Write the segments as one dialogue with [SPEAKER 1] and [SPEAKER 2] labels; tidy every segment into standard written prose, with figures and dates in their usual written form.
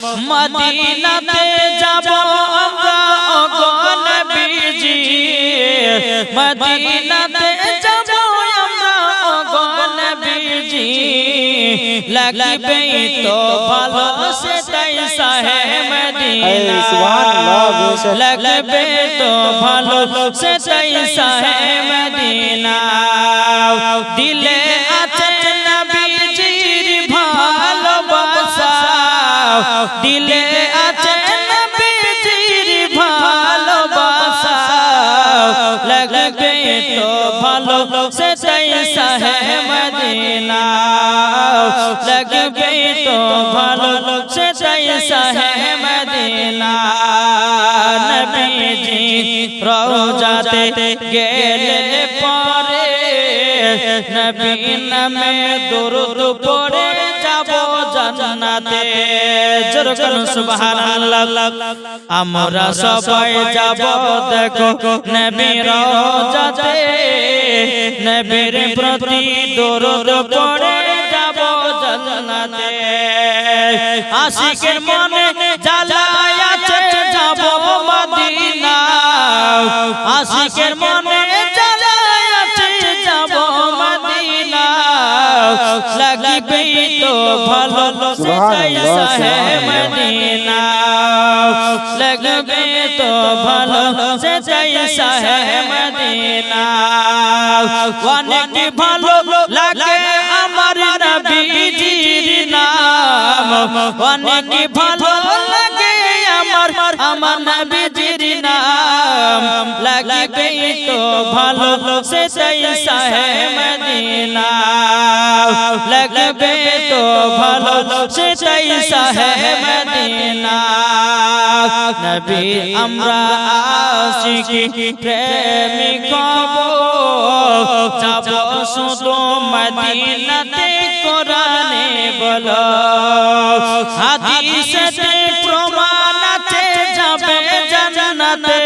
[SPEAKER 1] মদিনাতে যাব আমরা ওগো নবীজি মদিনাতে যাব আমরা ওগো নবীজি লাগবে তো ভালো সেটাই সাহে মদিনা লাগবে তো ভালো সেটাই সাহে মদিনা দিলে আছে নবীজির ভালোবাসা দিলে আছে নবীজির ভালোবাসা লাগবে তো ভালো সেটাই সাহে মদিনা লাগবে তো ভালো সেটাই সাহে মদিনা নবীজি রওজাতে গেলে পরে নবী নামে দরুদ পড়ে যাব জান্নাতে জোরে বলুন সুবহানাল্লাহ আমরা সবাই যাব দেখো নবী রওজাতে নবীর প্রতি দরুদ পড়ে যাব জান্নাতে আশিকের মনে জ্বালায় আছে যাব মদিনা আশিকের মনে জ্বালায় আছে যাব মদিনা লাগবে তো ভালো সেটাই সাহে মদিনা লাগবে তো ভালো সেটাই সাহে মদিনা অনেক ভালো লাগে আমার নবীজির নাম অনেক ভালো লাগে আমার নবীজির নাম লাগবে তো ভালো সেটাই সাহে মদিনা লাগবে তো ভালো সেটাই সাহে মদিনা নবী আমরা আশিকি প্রেমিক হব যাব শুধু মদিনাতে কোরআনে বলো হাদিসে প্রমাণ আছে যাবে জান্নাতে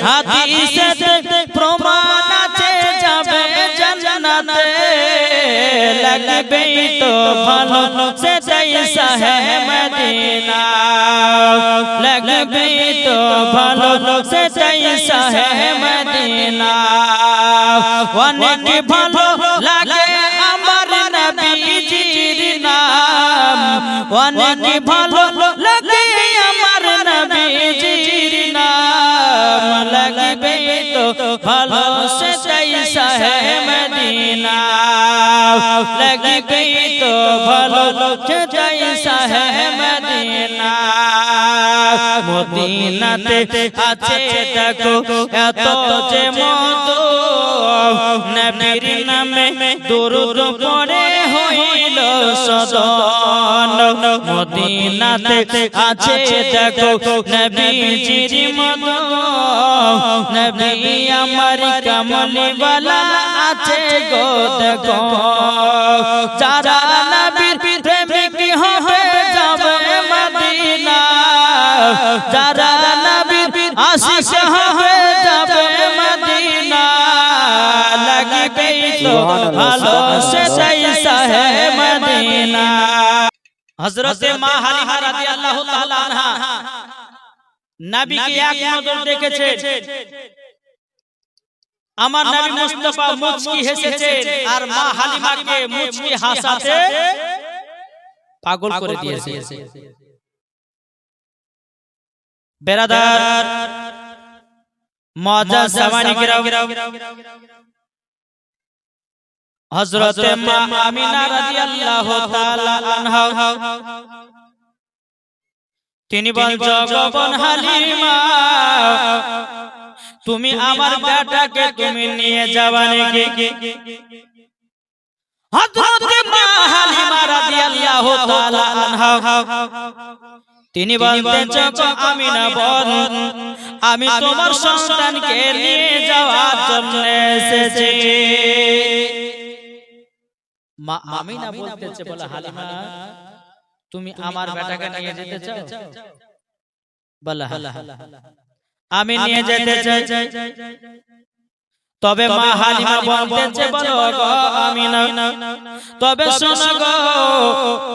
[SPEAKER 1] হাদিসে প্রমাণ আছে যাবে জান্নাতে লাগবে তো ভালো সেটাই সাহে মদিনা লাগবে তো ভালো সেটাই সাহে মদিনা অনেক ভালো লাগে আমার নবীজির নাম অনেক ভালো লাগে আমার নবীজির নাম লাগবে তো ভালো সেটাই সাহে মদিনা লাগবে তো ভালো সেটাই সাহে মদিনা মদিনাতে আছে দেখো এত যে মতো নবীর নামে দরুদ পড়ে হইল সদন মদিনাতে আছে দেখো নবীজির মতো নবী আমার কামলিওয়ালা আছে গো দেখো যারা নবীর প্রেমিক হবে যাবে মদিনা যারা নবীর আশিক হবে যাবে মদিনা লাগবে তো ভালো সেটাই সাহে মদিনা হযরতে মা হালিমা রাদিয়াল্লাহু তাআলা আনহা নবীকে এক নজর দেখেছেন আমার নবী মুস্তাফা মুচকি হেসেছেন আর মা হালিমাকে মুচকি হাসাতে পাগল করে দিয়েছে বেরাদার মুআজ্জাজ সামানী কিরাম হযরতে মা আমিনা রাদিয়াল্লাহু তাআলা আনহা তিনি বলছেন হালিমা তুমি আমার বেটাকে তুমি নিয়ে যাবা নাকি হযরতে মা হালিমা রাদিয়াল্লাহু তাআলা আনহা তিনি বলতেন আমিনা বল আমি তোমার সন্তানকে নিয়ে যাওয়ার জন্য এসেছি মা আমিনা বলতেছে বলে হালিমা তুমি আমার বেটাকে নিয়ে যেতে চাও বলে আমি নিয়ে যেতে চাই তবে মা হালিমা বলতেছে বলো গো আমিনা, তবে শোনো গো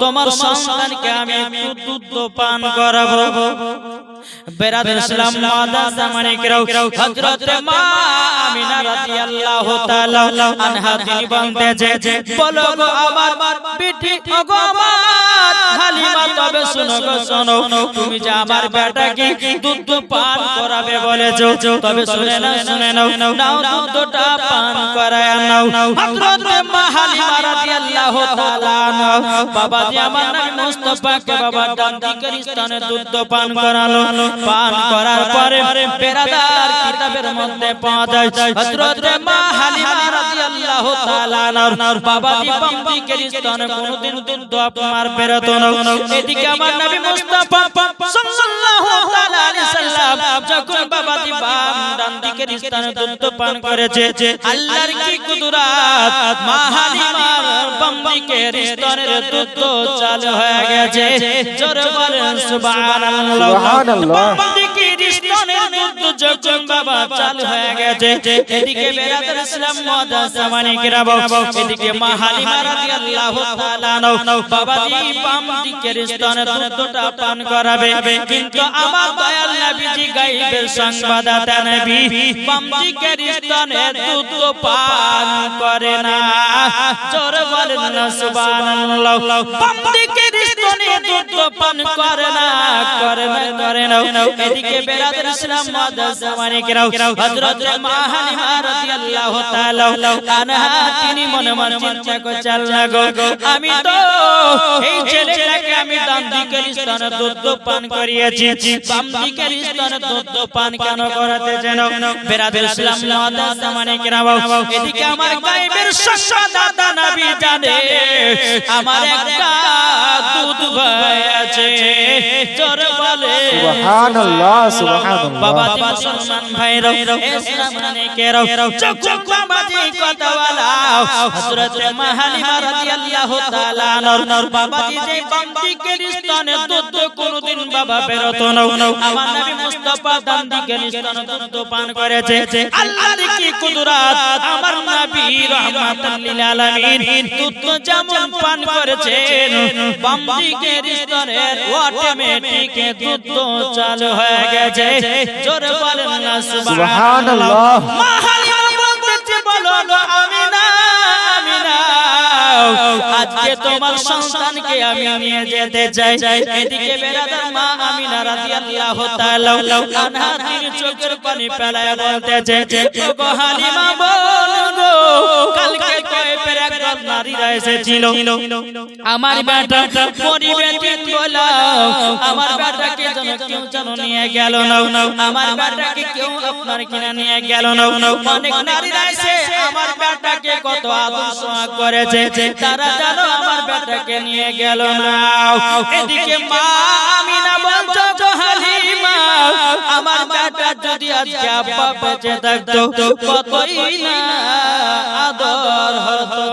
[SPEAKER 1] তোমার সন্তানকে আমি দুধ পান করাবো। বেরাদর ইসলাম মাদার জামানে কেরাও হযরত মা আমিনা রাদিয়াল্লাহু তাআলা আনহা তিনি বলতেছে বলো গো আমার বেটি ও গো আমার হালিমা, তবে শোনো গো শোনো, তুমি যে আমার বেটাকে দুধ পান করাবে বলেছো, তবে শুনে নাও নাও দুধটা পান করায় নাও। হযরত মা হালিমা রাদিয়াল্লাহু তাআলা আনহা বাবাজি আমার নবী মুস্তাফাকে বাবা ডান দিকের স্থানে দুধ পান করালো। পান করার পরে বেরাদার কিতাবের মধ্যে পাওয়া যায় হযরত মা হালিমা রাদিয়াল্লাহু তাআলা আনহার বাবাজি বাম দিকের স্থানে কোনদিন দুধ আপনার বেরোতো না। এদিকে আমার নবী মুস্তাফা সাল্লাল্লাহু তাআলা আলাইহি সাল্লাম যখন বাবাজি বাম ডান দিকের স্থানে দুধ পান করেছে, আল্লাহর কি কুদরত, মা হালিমার বাম দিকের স্থানের দুধ চালু হয়ে গেছে। জোরে বলেন সুবহানাল্লাহ। বাম দিকের স্থানের দুধ যখন বাবা চালু হয়ে গেছে, এদিকে বেরাদর ইসলাম মাদার জামানে কেরাম, এদিকে মা হালিমা রাদিয়াল্লাহু তাআলা আনহা বাবাজি বাম দিকের স্থানে দুধটা পান করাবে, কিন্তু আমার দয়াল নবীজি গায়বের সংবাদদাতা নবী বাম দিকের স্থানে দুধ পান করে না। জোরে বলেন না সুবহানাল্লাহ। বাম দিকের স্থানে দুধ পান করে না। এদিকে বেরাদর ইসলাম মাদার জামানে কেরাম হযরত মা হালিমা রাদিয়াল্লাহু তাআলা আনহা তিনি মনে মনে চিন্তা করছে আল্লাহ গো আমি তো এই ছেলেটাকে আমি ডান দিকের স্থানে দুধ পান করিয়েছি, বাম দিকের স্থানে দুধ পান কেন করাতে যেন? বেরাদর ইসলাম মাদার জামানে কেরাম এদিকে আমার গায়বের সংবাদদাতা নবী জানে আমার একটা দুধ ভাই আছে। জোরে বলে
[SPEAKER 2] সুবহানাল্লাহ সুবহানাল্লাহ।
[SPEAKER 1] বাবাজি মুসলমান ভাইরা ইসলাম মানে কেরাও যখন বাবাজি কথা বলা হযরত মা হালিমা রাদিয়াল্লাহু তাআলা আনহার বাবাজি যে বাম দিকের স্থানে দুধ কোনদিন বাবা বেরোতো না, আমার নবী মুস্তাফা ডান দিকের স্থানে দুধ পান করেছে। আল্লাহর কি কুদরত, আমার নবী রাহমাতুল লিল আলামিন দুধ যেমন পান করেছেন বাম দিকের স্থানে অটোমেটিক দুধ চালু হয়ে গেছে। জোরে বলেন না সুবহানাল্লাহ। মা হালিমা বলতেছে বলো গো আমিনা, আমিনা আজকে তোমার সন্তানকে আমি নিয়ে যেতে চাই। এদিকে বেরাদার মা আমিনা রাদিয়াল্লাহু তাআলা আনহা তিনি চোখের পানি ফেলায় বলতেছে ও গো হালিমা বলো গো কালকে কয়েকবার একজন নারীরা এসেছিল, আমার বেটা পরিবেশন বলো আমার বেটাকে যেন কেউ যেন নিয়ে গেল না, আমার বেটাকে কেউ আপনার কিনা নিয়ে গেল না। অনেক নারীরা এসে আমার বেটাকে কত আদর সোহাগ করেছে, তারা জানো আমার বেটাকে নিয়ে গেল না। এদিকে মা আমিনা বলতো গো হালিমা আমার বেটা যদি আজকে আব্বা বেঁচে থাকতো কতই না আদর হতো।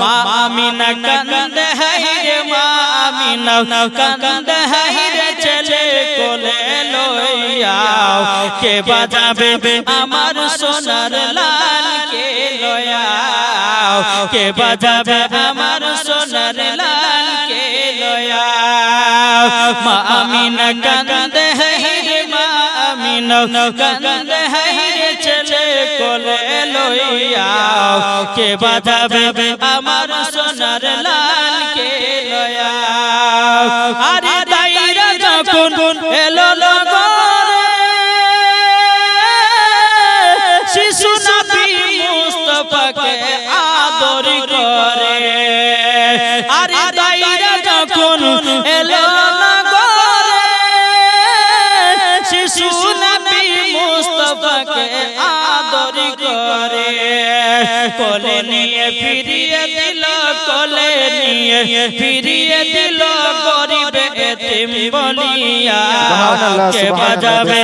[SPEAKER 1] মা আমিনা কান্দে হায়রে, মা আমিনা কান্দে হায়রে ছেলে কোলে লইয়াও, কে বাজাবে আমার সোনার লাল কে লয়াও, কে বাজাবে আমার সোনার লাল কে লয়াও। মা আমিনা কান্দে হায়রে, মা আমিনা কান্দে হায়রে ছেলে কোলে লইয়াও, কে বাজাবে আমার সোনার লাল কে লয়াও। আরে দাইরা যখন এলো লগরে শিশু নবী মুস্তাফাকে আদর করে, আরে দাইরা যখন এলো লগরে শিশু নবী মুস্তাফাকে আদর করে, কোলে নিয়ে ফিরিয়ে দিল, কোলে নিয়ে ফিরিয়ে দিল গরিব এতিম বলিয়া, কে বাজাবে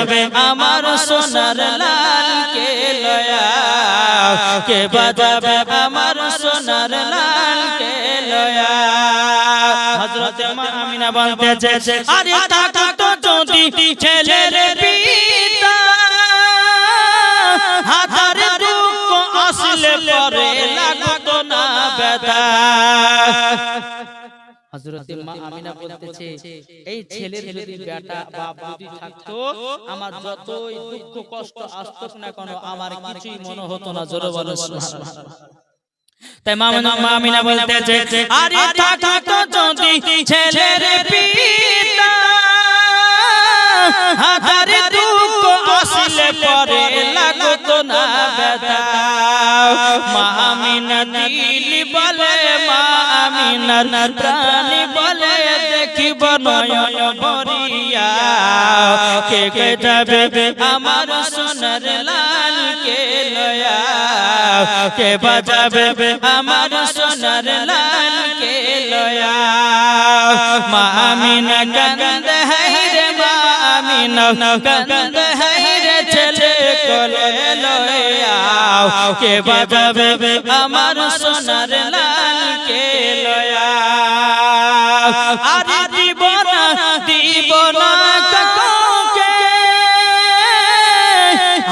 [SPEAKER 1] আমার সোনার লাল কে লয়াও, কে বাজাবে আমার সোনার লাল কে লয়াও। হযরত মা আমিনা বলতেছে আরে থাকতো যদি ছেলের পিতা হাজার হযরত মা আমিনা বলতেছে এই ছেলের যদি বেটা বা বুদ্ধি থাকতো আমার যতই দুঃখ কষ্ট আসতো না কেন আমার কিছুই মনে হতো না। জোরে বলো সুবহানাল্লাহ। তাই মা আমিনা বলতেছে আরে থাকতো যদি ছেলের পিতা হাজার দুঃখ আসলে পরে লাগতো না ব্যথা। মা আমিনা দিল বলে মা আমিনার প্রাণ বলে দেখিব নয়ন ভরিয়া কে কে যাবে আমার সোনার লাল কে লয়া কে বাজাবে আমার সোনার লাল কে লয়া। মা আমিনা কান্দে রে মা আমিনা কান্দে রে ছেলে কোলে লয়া কে বাজাবে আমার সোনার লাল কে লয়া। আরে দিব না কাউকে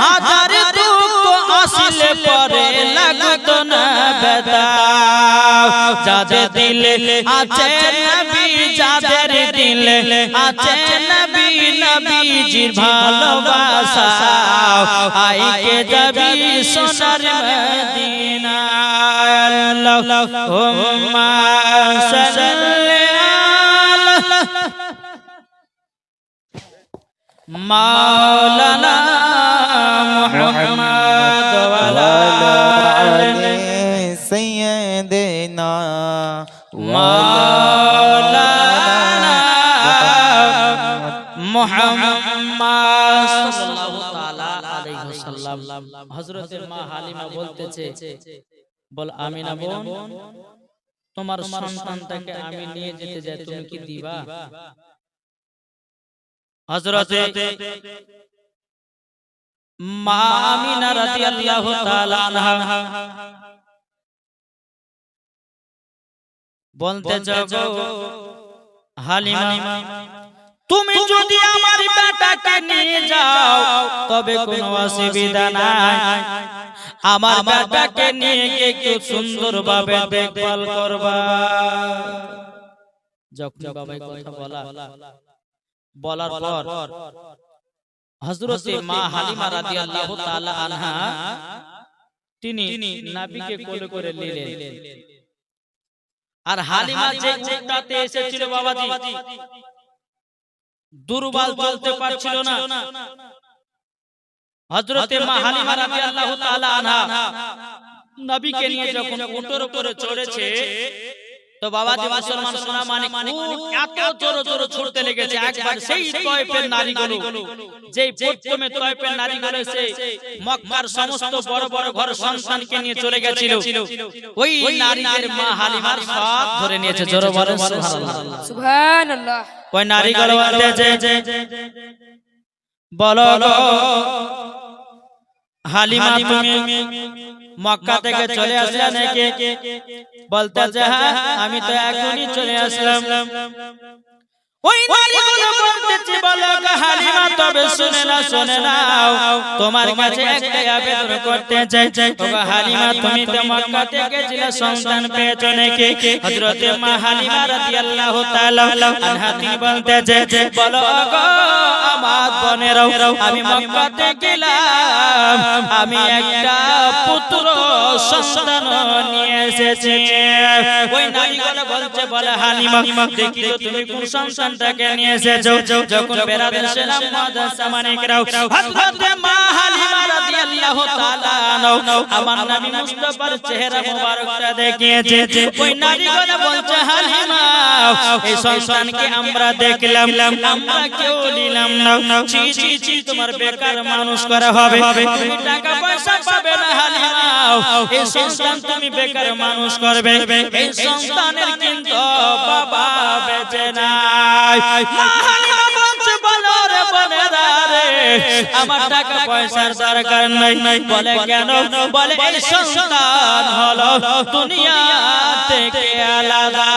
[SPEAKER 1] হাজার দুঃখ আসলে পরে লাগতো না ব্যথা। যাদের দিলে আছে নবী যাদের দিলে আছে নবী নবীজির ভালোবাসা আইকে যাবি সোনার মদিনা। আল্লাহুম্মা সাল্লি আলা মাওলানা মুহাম্মদ ওয়া আলা আলি
[SPEAKER 2] সাইয়্যিদিনা
[SPEAKER 1] মাওলানা মুহাম্মদ সাল্লাল্লাহু তাআলা আলাইহি ওয়াসাল্লাম। হযরত মা হালিমা বলতেছে বল আমিনা বোন তোমার সন্তানটাকে আমি নিয়ে যেতে যাই তুমি কি দিবা? হযরত মা আমিনা রাদিয়াল্লাহু তাআলা আনহা বলতে যাবো হালিমা তুমি যদি আমার বেটাকে নিয়ে যাও তবে কোনো অসুবিধা নাই। আমার বেটাকে নিয়ে একটু সুন্দরভাবে দেখভাল করবা। যখন বাবাই কথা বলার পর হযরত মা হালিমা রাদিয়াল্লাহু তাআলা আনহা তিনি নবীকে কোলে করে নিলেন। আর হালিমা যে উটটাতে এসেছিল বাবাজি দুর্বল চলতে পারছিল না। হযরত মা হালিমা রাদিয়াল্লাহু তাআলা আনহা নবীকে নিয়ে যখন উটের উপরে চড়েছে তো বাবাজি মুসলমান সোনা মানে এত জোরে জোরে ছুটতে লেগেছে। একবার সেই তয়েফের নারীগুলো যেই প্রথমে তয়েফের নারীগুলো এসে মক্কার সমস্ত বড় বড় ঘর সন্তানকে নিয়ে চলে গেছিল ওই নারীদের মা হালিমার সব ধরে নিয়েছে। জোরে বলেন সুবহানাল্লাহ
[SPEAKER 3] সুবহানাল্লাহ।
[SPEAKER 1] ওই নারীগুলো বলতেছে বলো হালিমা তুমি মক্কা থেকে চলে আসলে নাকি? বলতেছে হ্যাঁ আমি তো এখনই চলে আসলাম। ওই নারীগুলো বলতেছে বলো হালিমা তবে শুনে নাও তোমার কাছে একটা আবেদন করতে চাই। ওগো হালিমা তুমি তো মক্কা থেকে ছিলে সন্তান পেয়েছো নাকি? হযরত মা হালিমা রাদিয়াল্লাহু তাআলা আনহা তিনি বলতেছে বলো গো আমার বোনেরাও আমি মক্কা থেকে গেলাম আমি একটা পুত্র সন্তান নিয়ে এসেছি। ওই নারীগুলো বলছে বলে হালিমা দেখি তো তুমি কোন সন্তানটাকে নিয়ে এসেছো? যখন বেরাদের সেলাম মাদ্রাসা মানিকরাও হযরত মা হালিমা রাদিয়াল্লাহু তাআলা আনহা আমার নবী মুস্তাফার চেহারা মোবারকটা দেখিয়েছে। ওই নারীগুলো বলছে হালিমা এই সন্তানকে আমরা দেখলাম আমরা কেউ নিলাম না। ছি ছি ছি তোমার বেকার মানুষ করা হবে তুমি টাকা পয়সা পাবে না হালিমা এই সন্তান তুমি বেকার মানুষ করবে। এই সন্তানের কিন্তু বাবা বেঁচে নাই। মা হালিমা বলছে বলো রে বোনেরা রে আমার টাকা পয়সার দরকার নাই। বলে কেন? বলে এই সন্তান হলো দুনিয়া থেকে আলাদা।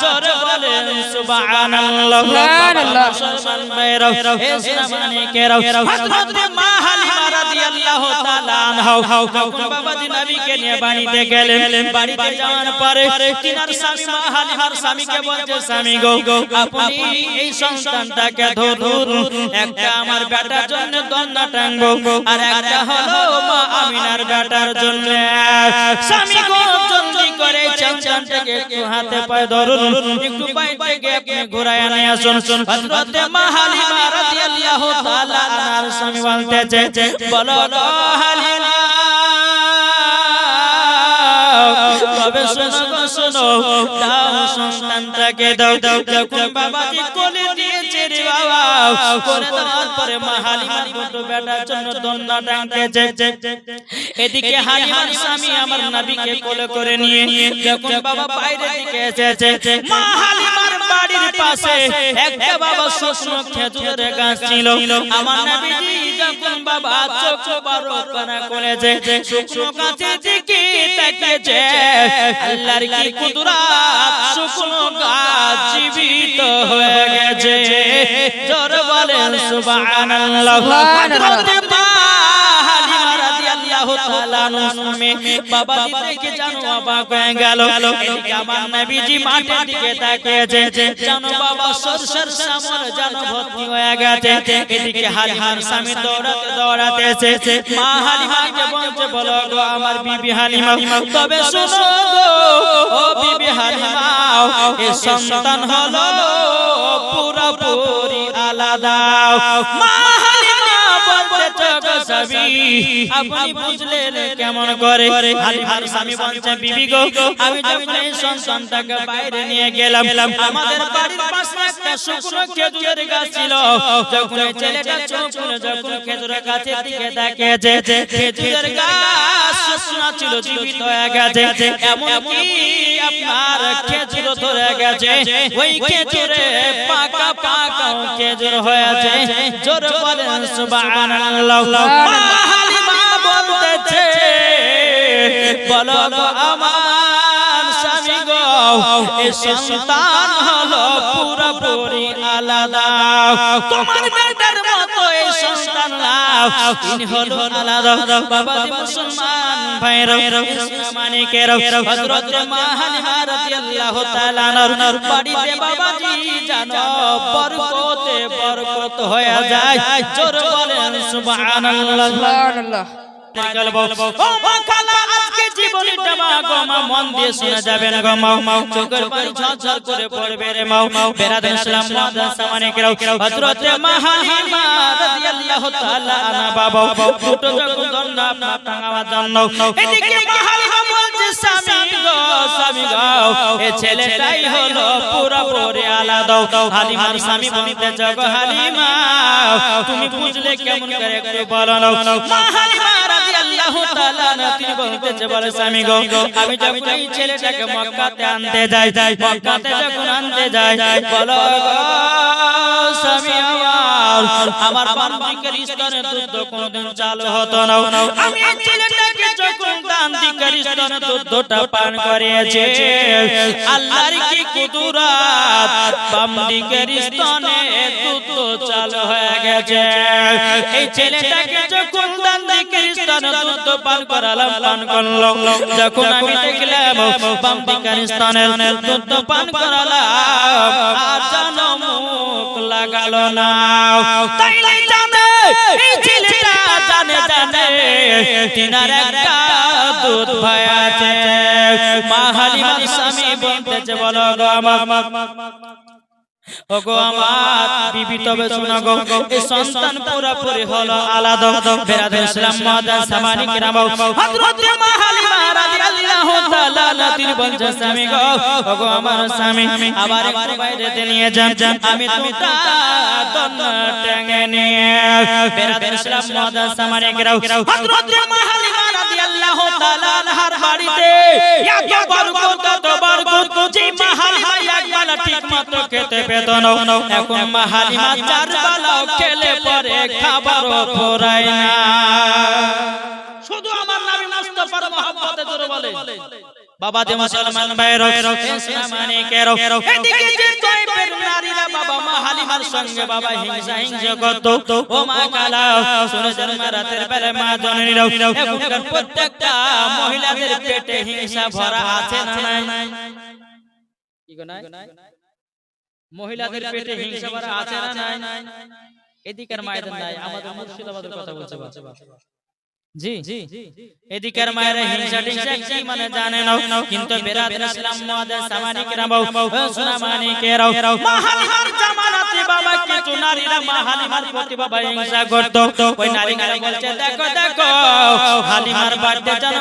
[SPEAKER 1] জোরে বলেন সুবহানাল্লাহ সুবহানাল্লাহ। মুসলমান ভাইরা ইসলাম মানিকেরা হযরত মা হালিমা রাদিয়াল্লাহু রাদিয়াল্লাহু তাআলা আনহু যখন বাবাজি নবীকে নিয়ে বাড়িতে গেলেন, বাড়িতে যাওয়ার পরে তিনার স্বামী মা হালিমার স্বামীকে বলছে, স্বামী গো আপনি এই সন্তানটাকে ধরুন, একটা আমার বেটার জন্য দন্না টাঙবো আর একটা হলো মা আমিনার বেটার জন্য। স্বামী গো জলদি করে সন্তানটাকে একটু হাতে পায়ে ধরুন, একটু বাইরে থেকে আপনি ঘোরায় নিয়ে আসুন। হযরত মা হালিমা রাদিয়াল্লাহু তাআলা আনহার স্বামী বলতেছে, বলো গো হালিমা তবে শোনো গো শোনো, দাও সন্তানটাকে দাও। যখন বাবাজি কোলে দিয়েছে রে বাবা, কোলে দেওয়ার পরে মা হালিমার দুটো বেটার জন্য দন্না টাঙতেছে। এদিকে হালিমার স্বামী আমার নবীকে কোলে করে নিয়ে যখন বাবা বাইরে দিকে এসেছে, মা হালিমার বাড়ির পাশে একটা বাবা শুকনো খেজুরের গাছ ছিল। আমার নবীজি যখন বাবা চোখ বড় করে করেছে, শুকনো গাছের দিকে তাকিয়েছে, আল্লাহর কি কুদরত, শুকনো গাছ জীবিত হয়ে গেছে। জোরে বলেন সুবহানাল্লাহ। বাবাজি দেখে জানো অবাক হয়ে গেল, এদিকে আমার নবীজি মাঠের দিকে তাকিয়েছে, জানো বাবা সরষের সামর জানো ভর্তি হয়ে গেছে। এদিকে হালিমার স্বামী দৌড়াতে দৌড়াতে এসেছে, মা হালিমাকে বলছে, বলো গো আমার বিবি হালিমা, তবে শোনো গো ও বিবি হালিমা, এই সন্তান হলো পুরোপুরি আলাদা। মা হালিমা বলতে গো স্বামী আপনি বুঝলেন কেমন করে? হালিমার স্বামী বলছে, বিবি গো আমি যখন এই সন্তানটাকে বাইরে নিয়ে গেলাম, আমাদের বাড়ির পাশে একটা শুকনো খেজুরের গাছ ছিল। যখন এই ছেলেটা চোখ খুলে যখন খেজুরের গাছের দিকে তাকিয়েছে, খেজুরের গাছ শুকনো ছিল, জীবিত হয়ে গেছে। এমনকি আপনার খেজুর ধরে গেছে, ওই খেজুরে পাকা পাকা খেজুর হয়েছে। জোরে বলেন সুবহানাল্লাহ। হালিমা বলতেছে, বলো গো আমার স্বামী গো এই সন্তান হলো পুরোপুরি আলাদা, তোমার বেটার মতো এই সন্তান নাও, তিনি হলো আলাদা। বাবাজি মুসলমান ভাইরা মানিকেরা, হযরত মা হালিমা রাদিয়াল্লাহু তাআলা আনহার বাড়িতে বাবাজি জানো বরকতে বরকত হয়ে যায়। জোরে বলেন সুবহানাল্লাহ সুবহানাল্লাহ। আজকে জীবনটা মা গো মা মন দিয়ে শোনা যাবে না গো মা, চোখের পানি ঝরঝর করে পড়বে রে মা। বেরাদুল ইসলাম মুআজ্জাজ সামানিকেরাও, হযরত মা হালিমা রাদিয়াল্লাহু তাআলা আনহা বাবা দুটো যখন দন্না টাঙাবার জন্য, এদিকে মা হালিমা বলছে, স্বামী গো স্বামী গো এই ছেলেটাই হলো পুরোপুরি আলাদা। হালিমার স্বামী বলতেছে, গো হালিমা তুমি বুঝলে কেমন করে একটু বলো না। মা হালিমা রাদিয়াল্লাহু তাআলা তিনি বলতেছে, বলে স্বামী গো আমি যখন এই ছেলেটাকে মক্কাতে আনতে যাই, মক্কাতে যখন আনতে যাই, বলো গো স্বামী আমার বান্দিকের স্তনে দুধ কোনদিন চালু হতো না। আমি এই ছেলেটাকে যখন বান্দিকের স্তনে দুধটা পান করিয়েছি, আল্লাহর কি কুদরত, বান্দিকের স্তনে দুধ চালু হয়ে গেছে। এই ছেলেটাকে যখন বান্দিকের স্তনে দুধ পান করালাম, পান করলাম, যখন আমি দেখলাম বান্দিকের স্তনে দুধ পান করালাম, আর জানো মুখ লাগালো না। তাইলে জানে এই ছেলেটা জানে জানে তিনার একটা দুধ ভাই আছে। মা হালিমার স্বামী বলতেছে, বলো গো আমার ওগো আমার বিবি তবে শোনো গো এই সন্তান পুরোপুরি হলো আলাদা। বেরাদুল ইসলাম মুআজ্জাজ সামানিকেরাম, হযরত মা হালিমা রাদিয়াল্লাহু তাআলা তিনি বলছেন, স্বামী গো ওগো আমার স্বামী আবার একটু বাইরেতে নিয়ে যান, আমি দুটা দন্না টেনে নিয়ে। বেরাদুল ইসলাম মুআজ্জাজ সামানিকেরাম, হযরত মা হালিমা রাদিয়াল্লাহু তাআলা আনহার বাড়িতে এত বরকত এত বরকত যে মা হালিমা একবেলা ঠিকমতো খেতে পেত না, এখন মা হালিমা চার বেলাও খেলে পরে খাবারও ফুরায় না। শুধু আমার নবী মুস্তাফার মহব্বতে জোরে বলে বাবা যে মুসলমান ভাইরা ইসলাম মানিকেরা, এদিকে যে তয়বের নারীরা বাবা মা হালিমার সঙ্গে বাবা হিংসা করত ও মা কালা শুনেছেন মা রাতের বেলা মা জননীরা এখনকার প্রত্যেকটা মহিলাদের পেটে হিংসা ভরা আছে না নাই কি গো নাই মহিলাদের পেটে হিংসা ভরা আছে না নাই এদিকের মায়েদের নাই আমাদের মুর্শিদাবাদের কথা বলছে জি এদিকের মায়ের হিংসা টিংসা কি মানে জানে না কিন্তু বিরাদর ইসলাম মুআদ্দাস সামানি কিরাম সোনা মানিকেরাও মা হালিমার জামানাতে বাবা কিছু নারীরা মা হালিমার প্রতি বাবা হিংসা করত ওই নারীরা বলছে দেখো দেখো হালিমার বাড়িতে যেন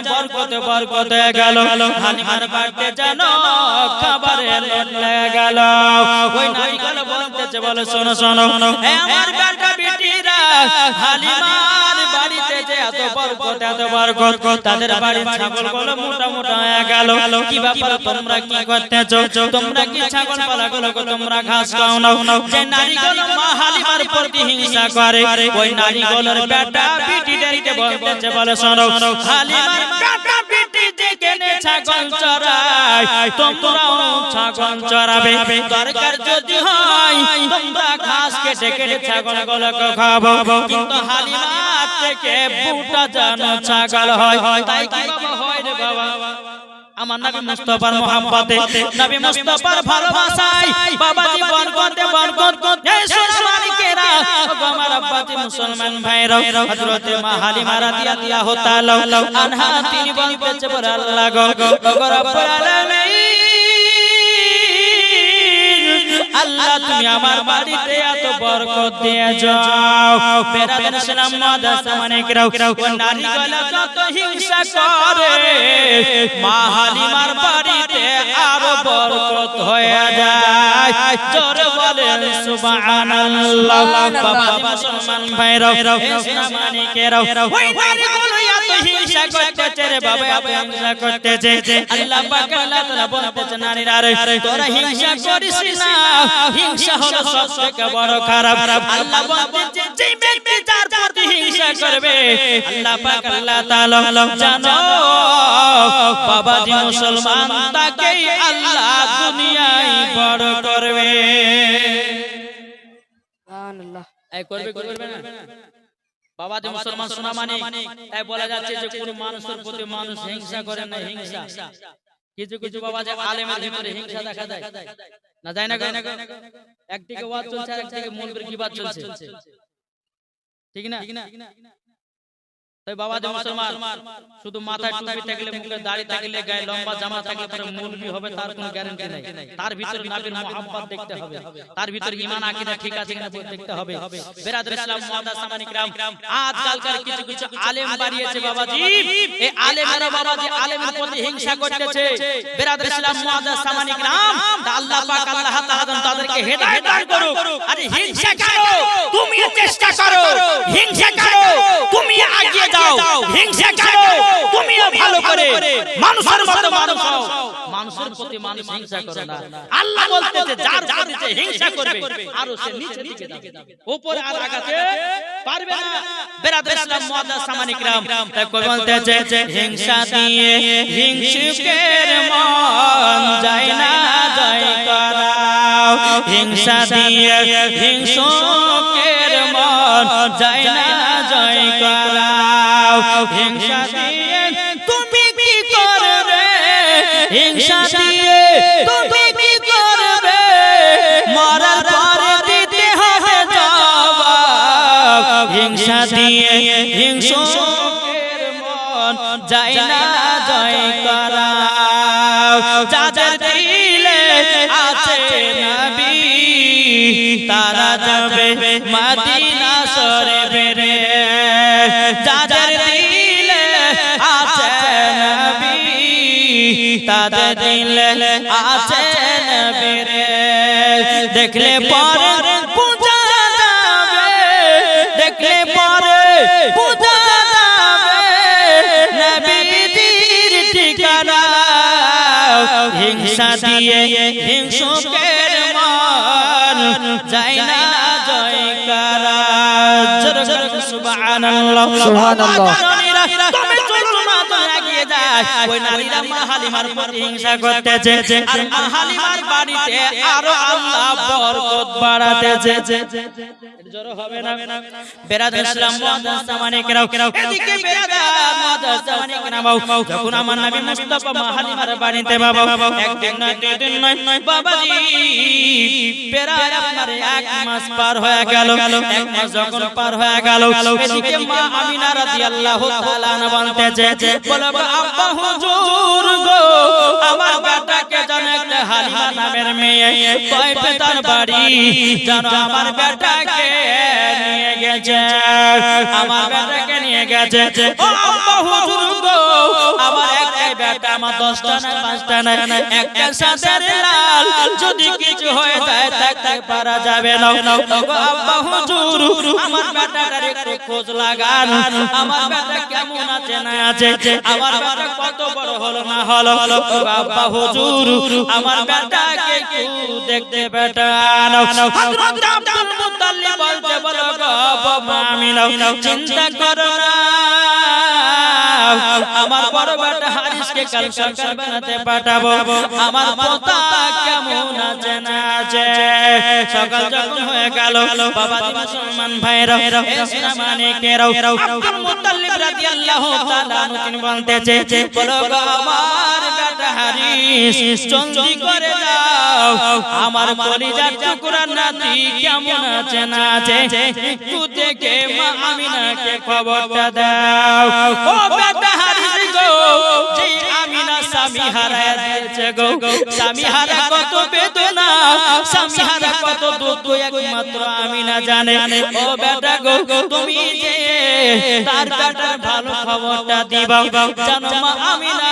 [SPEAKER 1] বরকত হয়ে গেল হালিমার বাড়িতে যেন খাবারে লোট লেগে গেল ওই নারীগুলো বলতেছে বলে শোনো শোনো এ আমার বেটা বেটিরা হালিমার বাড়িতে যে এত বরকত তাদের বাড়ির ছাগলগুলো মোটা মোটা হয়ে গেল কি ব্যাপার তোমরা কি করতেছো তোমরা কি ছাগল পালাগুলো তোমরা ঘাস খাও না যে নারীগুলো মা হালিমার প্রতি হিংসা করে ওই নারীগুলোর বেটা বিটিদেরকে বলতেছে বলে শোনো হালিমার বেটা বিটি যেখানে ছাগল চরায় তোমরাও ছাগল চরাবে দরকার যদি হয় তোমরা ঘাস কেটে কেটে ছাগলগুলোকে খাওয়াবো কিন্তু হালিমার থেকে বুটা জানো ছাগল হয় তাই কি বাবা হয় রে বাবা আমার নবী মুস্তাফার মোহাব্বতে নবী মুস্তাফার ভালোবাসায় বাবাজি বরকত এই সোনা মানিকেরা আমার আব্বাজি মুসলমান ভাইরা হযরত মা হালিমা রাদিয়াল্লাহু তাআলা আনহা তিনি বলতেছে বলে আল্লাহ গো রব্বুল আলামিন আল্লাহ তুমি আমার বাড়িতে এত বরকত দিয়ে যাও বিরাদর ইসলাম মুআদ্দাস মানিকেরাও নারীগুলো যত হিংসা করে মা হালিমার বাড়িতে আরো বরকত হয়ে যায় জোরে বলেন সুবহানাল্লাহ বাবা মুসলমান ভাইরা ইসলাম মানিকেরাও ওই নারীগুলো এত হিংসা করতেছে রে বাবা এত হিংসা করতেছে আল্লাহ পাক আল্লাহ তাআলা বলতেছে নারীরা রে তোরা হিংসা করিস না হিংসা হলো সবথেকে বড় খারাপ আল্লাহ বলতেছে যে ব্যক্তি যার প্রতি হিংসা করবে আল্লাহ পাক আল্লাহ তাআলা জানো বাবাজি মুসলমান তাকে আল্লাহ দুনিয়ায় বড় করবে সুবহানাল্লাহ এই করবে না বাবাজি মুসলমান শোনা মানে তাই বলা যাচ্ছে যে কোন মানুষের প্রতি মানুষ হিংসা করে না হিংসা কিছু কিছু বাবাজি আলেমের ভিতরে হিংসা দেখা যায় না যায় না একদিকে ওয়াজ চলছে আর একদিকে মৌলবীর গীবাত চলছে ঠিক না তাই বাবাজি মুসলমান শুধু মাথায় টুপি থাকলে মুখে দাড়ি থাকলে গায়ে লম্বা জামা থাকলে পরে মৌলবী হবে তার কোনো গ্যারান্টি নাই তার ভিতরে নবীর মুহাব্বত দেখতে হবে তার ভিতরে ঈমান আকীদা ঠিক আছে কিনা দেখতে হবে বিরাদর ইসলাম মুআদ্দাস মানিকরাম আজকালকার কিছু কিছু আলেম বাড়িয়েছে বাবাজি এই আলেমেরা বাবাজি আলেমের প্রতি হিংসা করতেছে বিরাদর ইসলাম মুআদ্দাস মানিকরাম আল্লাহ পাক আল্লাহ তাআলা তাদেরকে হেদায়েত দান করুক আরে হিংসা করো তুমি চেষ্টা করো হিংসা করো তুমি এগিয়ে হিংসা করো তুমিও ভালো করে মানুষের মতো মানুষ হও মানুষের প্রতি মানুষ হিংসা করে না আল্লাহ বলতেছে যার প্রতি হিংসা করবে আর সে নিচে দিকে যাবে উপরে আর আগাতে পারবে না বিরাদর ইসলাম মুআদ্দাস মানিকরাম তাই বলতেছে হিংসা দিয়ে হিংসুকের মন যায় না জয় করাও হিংসা দিয়ে হিংসুকের মন যায় না জয় করাও হিংসা দিয়ে তুমি কি করবে হিংসা দিয়ে তুমি কি করবে মরার পরে দিতে হবে জবাব হিংসা দিয়ে হিংসুকের মন যায় না জয় করাও যাদের দিলে আছে নবী তারা যাবে মদিনা শরীফে যাদের দিলে আছে নবী তাদের দিলে আছে নবী দেখলে পরে পূজা যাবে দেখলে পরে পূজা যাবে নবীর ঠিকানা হিংসা দিয়ে হিংসুকের মন যায় না জয় করা সুবহানাল্লাহ সুবহানাল্লাহ তুমি চলো না তো এগিয়ে যায় ওই নারীরা মা হালিমার প্রতি হিংসা করতেছে আর মা হালিমার বাড়িতে আরো আল্লাহ বরকত বাড়াতেছে জোরে হবে না বেরাদার ইসলাম মুআজ্জাজ জামানে কেরাও এদিকে বেরাদার মুআজ্জাজ জামানে কেরাও যখন আমার নবী মুস্তাফা মা হালিমার বাড়িতে বাবা একদিন নয় দুই দিন নয় বাবাজি প্রায় আপনার এক মাস পার হয়ে গেল এক মাস যখন পার হয়ে গেল এদিকে মা আমিনা রাদিয়াল্লাহু তাআলা আনহা বলতেছে বলো আব্বা হুজুর গো আমার বেটাকে জানো একটা হালিমা নামের মেয়ে কয়টা তার বাড়ি জানো আমার বেটাকে নিয়ে গেছে আমার বেটাকে নিয়ে গেছে ও আব্বা হুজুর গো আমার একটাই বেটা আমার 10টা না 5টা না একটা সাদের লাল যদি কিছু হয়ে যায় থাকতে পারা যাবে না ওগো আব্বা হুজুর আমার বেটাটার একটু খোঁজ লাগান আমার বেটা কেমন আছে না আছে আমার বেটা কত বড় হলো না হলো ওগো আব্বা হুজুর আমার বেটাকে একটু দেখতে পাঠান হযরত আব্দুল মুত্তালিব বলতে বলো গো বাবা আমিনা চিন্তা করো না আমার বড় বেটা হারিসকে কাল সরকার বানাতে পাঠাবো আমার পোতা কেমন আছে না আছে সকাল যখন হয়ে গেল বাবাজি মুসলমান ভাইরা ইসলাম মানে কেরাও আব্দুল মুত্তালিব রাদিয়াল্লাহু তাআলা আনহু তিনি বলতেছে বলো গো আমার বেটা হারিস জলদি করে যাও আমার কলিজার টুকরা নাতি কেমন আছে না আছে একটু দেখে মা আমিনাকে খবরটা দাও ও বেটা হারিস গো যে আমিনা স্বামী হারায় দিয়েছে গো স্বামী হারা কত বেদনা স্বামী হারা কত দুঃখ একমাত্র আমিনা জানে ও বেটা গো তুমি যে তার বেটার ভালো খবরটা দিবা জানো মা আমিনা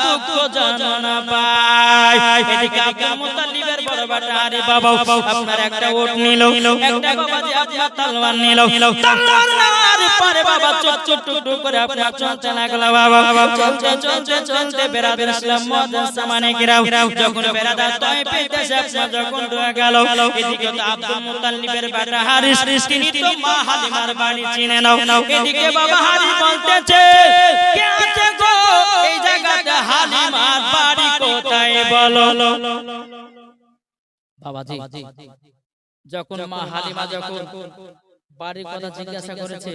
[SPEAKER 1] দুঃখ জানো না পায় এদিকে আব্দুল মুত্তালিবের বড় বেটা আরে বাবা আপনার একটা ওট নিল একটা বাবাজি আপনার তলোয়ার নিল তলোয়ার নেওয়ার পরে বাবা চট চট টুক করে আপনার চলতে লাগলো বাবা চলতে চলতে চলতে বেরাদার ইসলাম মুআজ্জাজ জামানে কেরাও যখন বেরাদার তায়েফে দেশে আপনার যখন রয়ে গেল এদিকে তো আব্দুল মুত্তালিবের বেটা হারিস তিনি তো মা হালিমার বাড়ি চিনে নাও এদিকে বাবা হারিস বলতেছে কে আছে গো এই জায়গাটা হালিমার বাড়ি কোথায় বলো বাবাজি যখন মা হালিমা যখন বাড়ির কথা জিজ্ঞাসা করেছে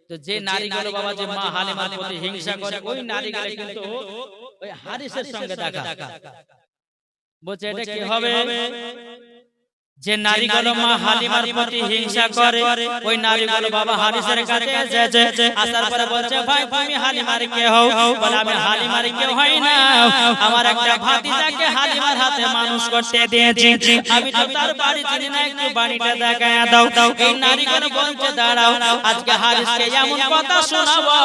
[SPEAKER 1] তো যে নারীগুলো বাবা যে মা হালিমার প্রতি হিংসা করে ওই নারীগুলো কিন্তু ওই হারিসের সঙ্গে দেখা বলছে এটা কি হবে যে নারীগুলো মা হালিমার প্রতি হিংসা করে ওই নারীগুলো বাবা হারিসের কাছে এসেছে আসার পরে বলছে ভাই তুমি হালিমার কে হও বলে আমি হালিমার কেউ হই না আমার একটা ভাতিজাকে হালিমার হাতে মানুষ করতে দিয়েছি আমি তো তার বাড়ি চিনি না একটু বাড়িটা দেখায় দাও এই নারীগুলো বলছে দাঁড়াও আজকে হারিসকে এমন কথা শোনাবো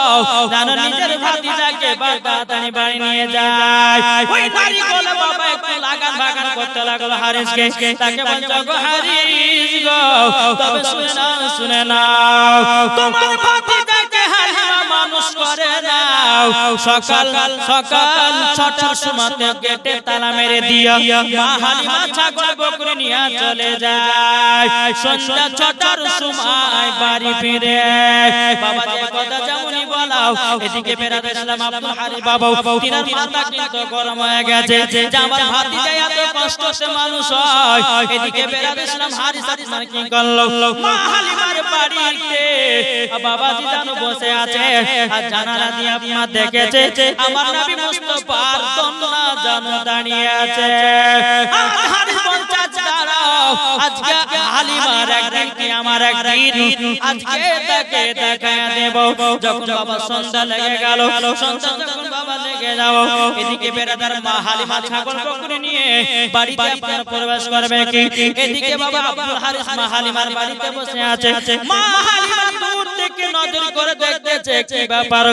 [SPEAKER 1] জানো নিজের ভাতিজাকে তাড়াতাড়ি বাড়ি নিয়ে যায় ওই নারীগুলো বাবা একটু লাগান বাগান করতে লাগলো হারিসকে তাকে বলছে হারিস গো তবে শুনে নাও তোমার ভাতিজাকে হালিমা মানুষ করে নাও সকাল 6টার সময় গেটে তালা মেরে দিও মা হালিমা ছাগল বকরি নিয়ে চলে যায় সন্ধ্যা 6টার সময় বাড়ি ফিরে বাবা যে কথা যেমনই বলাও এদিকে বেরাদার ইসলাম আব্দুল হারিস বাবা তিনার মাথা কিন্তু গরম হয়ে গেছে যে আমার ভাতিজা এত কষ্টে মানুষ হয় এদিকে বেরাদার ইসলাম হারিস আপনার কি করলো মা হালিমার বাড়িতে বাবাজি জানো বসে আছে আর জানালা দিয়ে আপনার দেখেছে আমার নবী মুস্তাফার দন্না জানো দাঁড়িয়ে আছে হারিস বলছে দাঁড়াও আজকে হালিমার একদিন কি আমার একদিন আজকে তাকে দেখায় দেব যখন বাবা সন্ধ্যা লেগে গেল সন্ধ্যা যখন বাবা লেগে যাও এদিকে বেরাদার মা হালিমা ছাগল বকরি নিয়ে বাড়িতে আপনার প্রবেশ করবে কি এদিকে বাবা আব্দুল হারিস মা হালিমার বাড়িতে বসে আছে মা হালিমা দূর থেকে নজর করে দেখতেছে কি ব্যাপার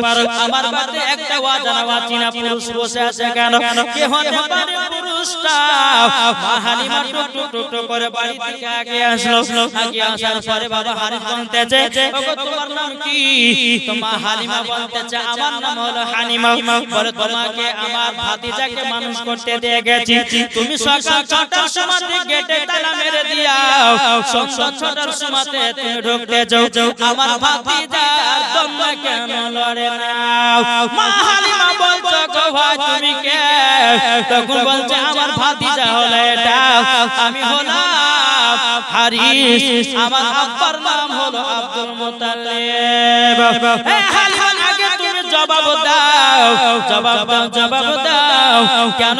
[SPEAKER 1] আমার বাড়িতে একটা অজানা অচেনা পুরুষ বসে আছে কেন কে হতে পারে পুরুষটা মা হালিমা টুক করে বাড়ি থেকে আগে আসলো আগে আসার পরে বাবা হারিস বলতেছে ওগো তোমার নাম কি তো মা হালিমা বলতেছে আমার নাম হলো হালিমা বলে তোমাকে আমার ভাতিজাকে মানুষ করতে দিয়ে গেছি তুমি সকাল 6টার সময় গেটে তালা মেরে দিও সন্ধ্যা 6টার সময় তুমি ঢুকতে যাও আমার ভাতি ভাতিজার তোমরা কেন লড়ে না মা হালিমা বলছো গো ভাই তুমি কে তখন বলছে আমার ভাতিজা হলো এটা আমি হলাম হারিস আমার আব্বার নাম হলো আব্দুল মুত্তালিব এ হালিমা আগে তুমি জবাব দাও জবাব দাও কেন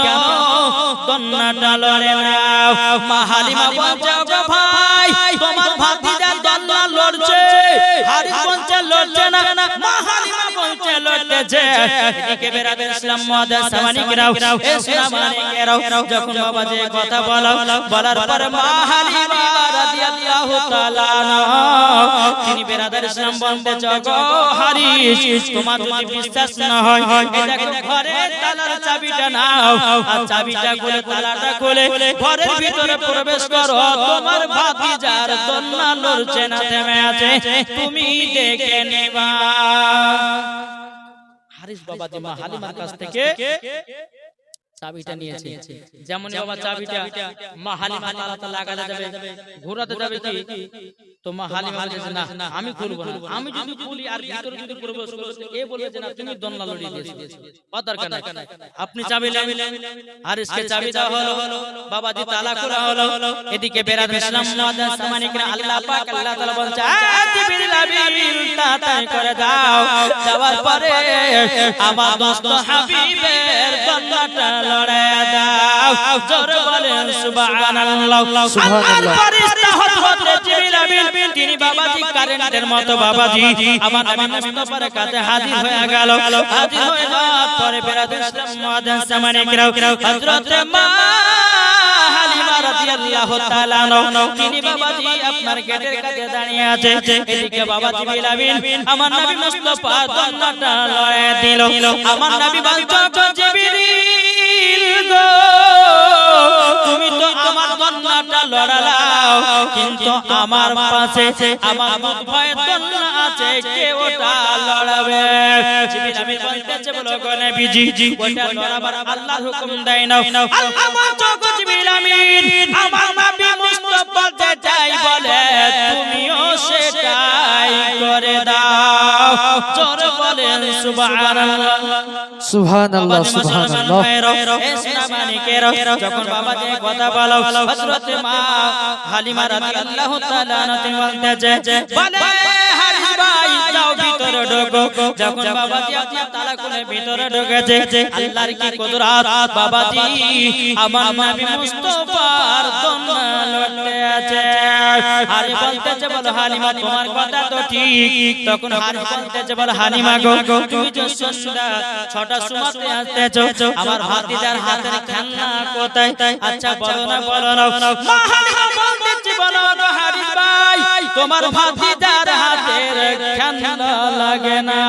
[SPEAKER 1] দন্নাটা লড়ে না মা হালিমা বলছে গো ভাই তোমার ভাতিজা দন্না লড়ছে হারিস বলছে লড়ছে না মা হালিমা বলছে লড়তেছে এদিকে বেরাদের ইসলাম মুআদ্দাস সামানিকরাও ইসলাম মানিকেরাও যখন বাবাজি কথা বলার পর মা হালিমা রাদিয়াল্লাহু তাআলা তিনি বেরাদের ইসলাম বলতে গো হারিস তোমার যদি বিশ্বাস না হয় এই দেখো ঘরে তালার চাবিটা নাও আর চাবিটা খুলে তালাটা খুলে ঘরের ভিতরে প্রবেশ করো তোমার ভাতিজার দন্না লড়ছে না থেমে আছে তুমি দেখে নেবা হারিস বাবাজি মা হালিমার কাছ থেকে চাবিটা নিয়েছে যেমন বাবা চাবিটা মা হালিমা তালাটা লাগাতে যাবে ঘোরাতে যাবে কি তো মা হালিমা বলেছে না আমি খুলবো না আমি যদি খুলি আর ভিতরে যদি প্রবেশ করতে এ বলবে যে না তুমি দন্না লড়িয়ে দিয়েছো অদরকার নাই আপনি চাবি নেন আর ইসকে চাবি দেওয়া হলো বাবাজি তালা খোলা হলো এদিকে বেরাদ ইসলাম মুআদ্দাস সামানিকরা আল্লাহ পাক আল্লাহ তাআলা বলছে জিবরিল আবিল তাতাই করে দাও যাওয়ার পরে আমার দোস্ত হাবিবের দন্নাটা লড়ায় দাও জোরে বলেন সুবহানাল্লাহ আল্লাহর ফেরেশতা হযরত জিবরিল আমিন তিনি বাবাজি কারেন্টের মতো বাবাজি আমার নবী মুস্তাফার কাছে হাজির হয়ে গেল হাজির হয়ে যাওয়ার পরে বেরাদের ইসলাম মুআদ্দাস সামানিকরা হযরত মা হালিমা রাদিয়াল্লাহু তাআলা তিনি বাবাজি আপনার গেটের কাছে দাঁড়িয়ে আছে এদিকে বাবাজি জিবরিল আমিন আমার নবী মুস্তাফা দন্নাটা লড়ায় দিল আমার নবী বলতো জিবরিল গো তুমি তো আমার দন্নাটা লড়ালাও কিন্তু আমার পাশে আমার মুতফায়ে দন্না আছে কে ওটা লড়াবে জিবরিল আমিন বলতেছে বলো গো নবীজি ওটা লড়াবার আল্লাহর হুকুম দেয় না আল্লাহ বলতো গো জিবরিল আমিন আমার নবী মুস্তাফা যেটাই বলে তুমিও সেটাই করে দাও জোরে বলেন সুবহানাল্লাহ
[SPEAKER 2] সুবহানাল্লাহ সুবহানাল্লাহ
[SPEAKER 1] যখন বাবাজি কথা বলো হযরত মা হালিমা রাদিয়াল্লাহু তাআলা তিনি বলতেছে বলে হারিস ভাই যাও ভিতরে ঢোকো যখন বাবাজি আপনার তালা খুলে ভিতরে ঢুকেছে আল্লাহর কি কুদরত বাবাজি আমার নবী মুস্তাফার দন্না লড়তে আছে হারিস বলতেছে বলো হালিমা তোমার কথা তো ঠিক তখন হারিস বলতেছে বলো হালিমা গো তুমি যে সুন্দর ছটা সুমাতে আসতেছো আমার ভাতিজার হাতের খেলনা কোথায় আচ্ছা বলো না মা হালিমা বলতেছে বলো গো হারিস ভাই তোমার ভাতিজার হাতের খেলনা লাগে না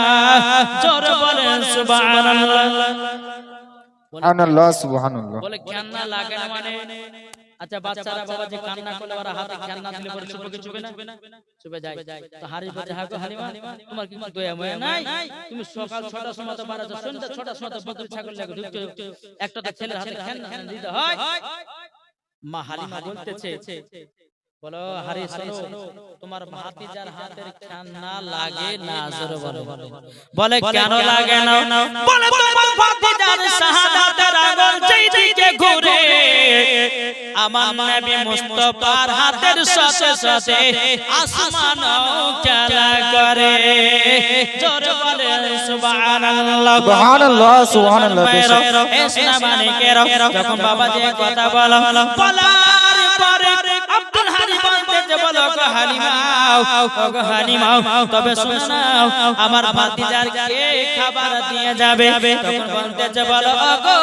[SPEAKER 1] জোরে বলেন সুবহানাল্লাহ
[SPEAKER 2] সুবহানাল্লাহ সুবহানাল্লাহ
[SPEAKER 1] বলে খেলনা লাগে না মানে আচ্ছা বাচ্চারা বাবাজি কান্না করলে ওরা হাতে খেলনা দিলে পরে চুপে চুপে যায় তো হারিস বলছে হ্যাঁ গো হালিমা তোমার কি দয়া ময়া নাই তুমি সকাল 6টার সময় তো মারা যাও সন্ধ্যা 6টার সময় তো বকরি ছাগল লাগে ঢুকতে একটা তো ছেলের হাতে খেলনা দিতে হয় মা হালিমা বলতেছে বলো হারিস শোনো তোমার ভাতিজার হাতের খেলনা লাগে না জোরে বলে কেন লাগে না বলে তোমার ভাতিজার শাহাদাতের আগুন যেদিকে ঘুরে আমার নবী মুস্তাফার হাতের সাথে সাথে আসমানও খেলা করে জোরে বলেন সুবহানাল্লাহ
[SPEAKER 2] সুবহানাল্লাহ সুবহানাল্লাহ
[SPEAKER 1] ইসলাম মানিকেরা যখন বাবাজি কথা বলার পরে আব্দুল হালিম বলতে বলো গো হালিমা তবে শুনে নাও আমার ভাতিজার কে খাবার দিয়ে যাবে তখন বলতে বলো গো